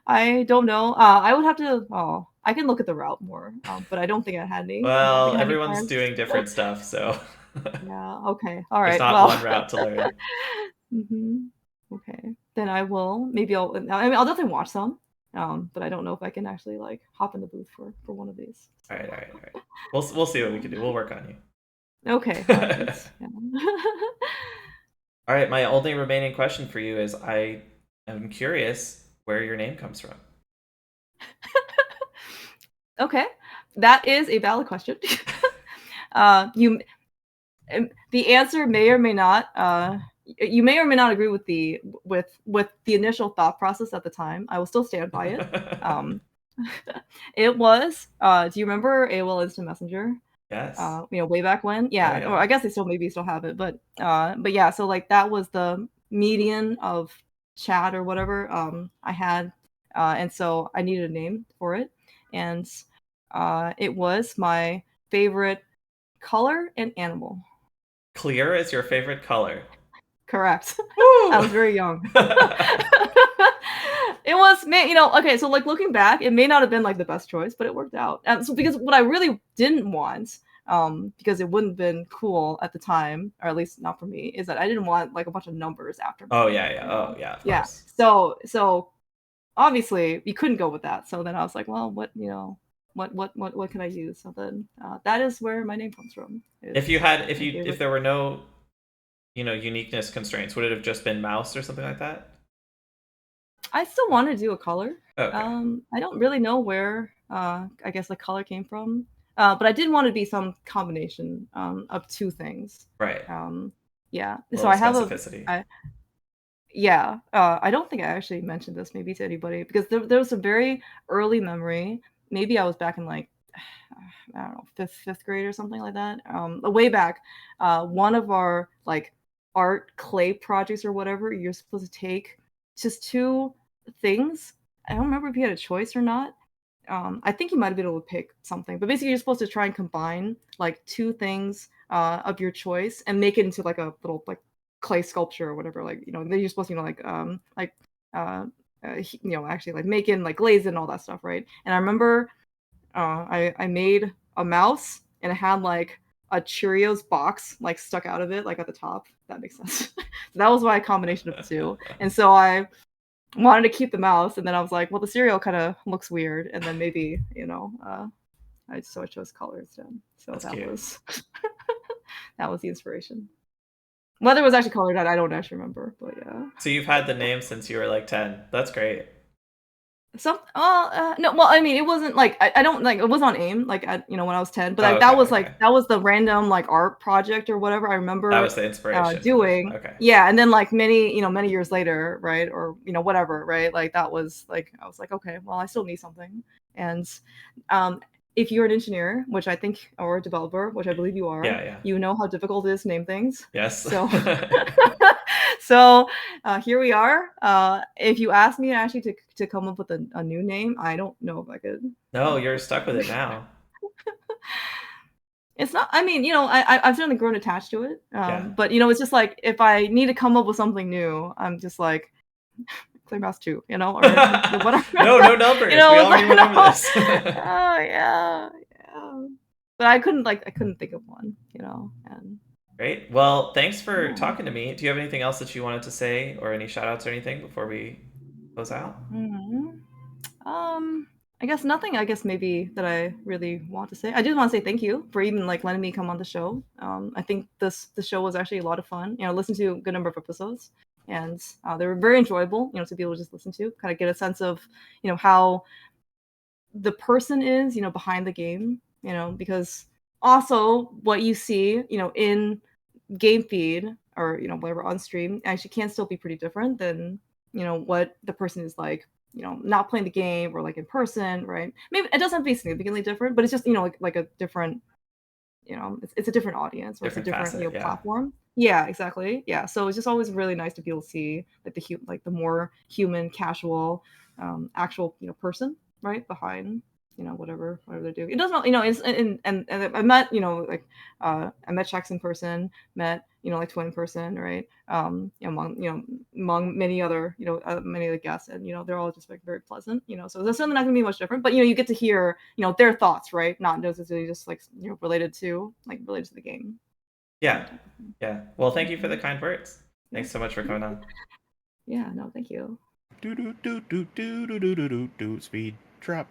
I don't know. I would have to. Oh, I can look at the route more, but I don't think I had any. I don't think Well, I had any everyone's plans. doing different stuff, so Yeah. Okay. All there's right. not Well. one route to learn. Okay. Then I will. Maybe I'll. I mean, I'll definitely watch some. But I don't know if I can actually like hop in the booth for one of these. All right, all right, all right. We'll see what we can do. We'll work on you. Okay. All right. Yeah. All right, my only remaining question for you is I am curious where your name comes from. Okay. That is a valid question. You the answer may or may not you may or may not agree with the initial thought process at the time. I will still stand by it. It was do you remember AOL Instant Messenger? Yes. Way back when? Oh, Yeah, or yeah. I guess they still have it, but yeah, so like that was the median of chat or whatever I had, and so I needed a name for it, and it was my favorite color and animal. Clear is your favorite color. Correct. I Woo! was very young. It was, man, okay, so like looking back, it may not have been like the best choice, but it worked out. So because what I really didn't want, because it wouldn't have been cool at the time, or at least not for me, is that I didn't want like a bunch of numbers after my Oh, name. yeah, yeah. Oh, yeah, of Yeah. course. So obviously you couldn't go with that. So then I was like, well, what can I use? So then that is where my name comes from. If there were no, uniqueness constraints, would it have just been mouse or something like that? I still want to do a color. Okay. I don't really know where I guess the color came from, but I did want to be some combination of two things. Right. Yeah. A So little I have specificity. yeah. I don't think I actually mentioned this maybe to anybody because there was a very early memory. Maybe I was back in like I don't know fifth grade or something like that. Way back, one of our like art clay projects or whatever, you're supposed to take just two things. I don't remember if you had a choice or not. I think you might have been able to pick something, but basically you're supposed to try and combine like two things of your choice and make it into like a little like clay sculpture or whatever. Like then you're supposed to like actually like making like glaze and all that stuff, right? And I remember I made a mouse and it had like a Cheerios box like stuck out of it, like at the top. That makes sense. So that was my combination of the two. And so I wanted to keep the mouse, and then I was like, well, the cereal kind of looks weird, and then maybe I chose color instead. So That's that cute. was that was the inspiration. Whether it was actually colored, I don't actually remember, but yeah. So you've had the name since you were like 10. That's great. No, well, I mean, it wasn't like I don't like it was on AIM like at when I was 10, but Oh, like that was okay. that was the random like art project or whatever I That was remember the inspiration for it. doing. Okay. Yeah, and then like many years later, right? Or whatever, right? Like that was like I was like, okay, well, I still need something. And um if you're an engineer, which I think, or a developer, which I believe you are, Yeah, yeah. you know how difficult it is to name things. Yes. So so here we are. If you ask me actually to come up with a new name, I don't know if I could No, come up you're with stuck with one. it now. It's not. I mean, I've certainly grown attached to it. Yeah. But it's just like if I need to come up with something new, I'm just like clearmouse 2, or whatever. No, no numbers. We It's already like went over no. this. Oh yeah, yeah. But I couldn't think of one. And Great. Well, thanks for yeah. talking to me. Do you have anything else that you wanted to say or any shout outs or anything before we close out? Mhm. I guess nothing. I guess maybe that I really want to say. I just want to say thank you for even like letting me come on the show. I think the show was actually a lot of fun. Listen to a good number of episodes, and they were very enjoyable. To be able to just listen to, kind of get a sense of how the person is, behind the game. Because also what you see, in game feed or whatever on stream actually can still be pretty different than what the person is like not playing the game or like in person, right? Maybe it doesn't have to be significantly different, but it's just like a different it's a different audience or it's a Different different facet. Yeah. platform. Yeah, exactly. Yeah, so it's just always really nice to be able to see like like the more human casual actual person right behind whatever they're doing. It doesn't it's and I met like I met Shax in person, met like Twin in person, right? Among many other many other guests, and they're all just like very pleasant, so there's certainly not gonna be much different, but you get to hear their thoughts, right? Not necessarily just like related to the game. Yeah. That type of thing. Yeah. Well, thank you for the Mhm. kind words. Yeah. Thanks so much for coming on. Yeah, no, thank you. Do do do do do do do do do do speed drop.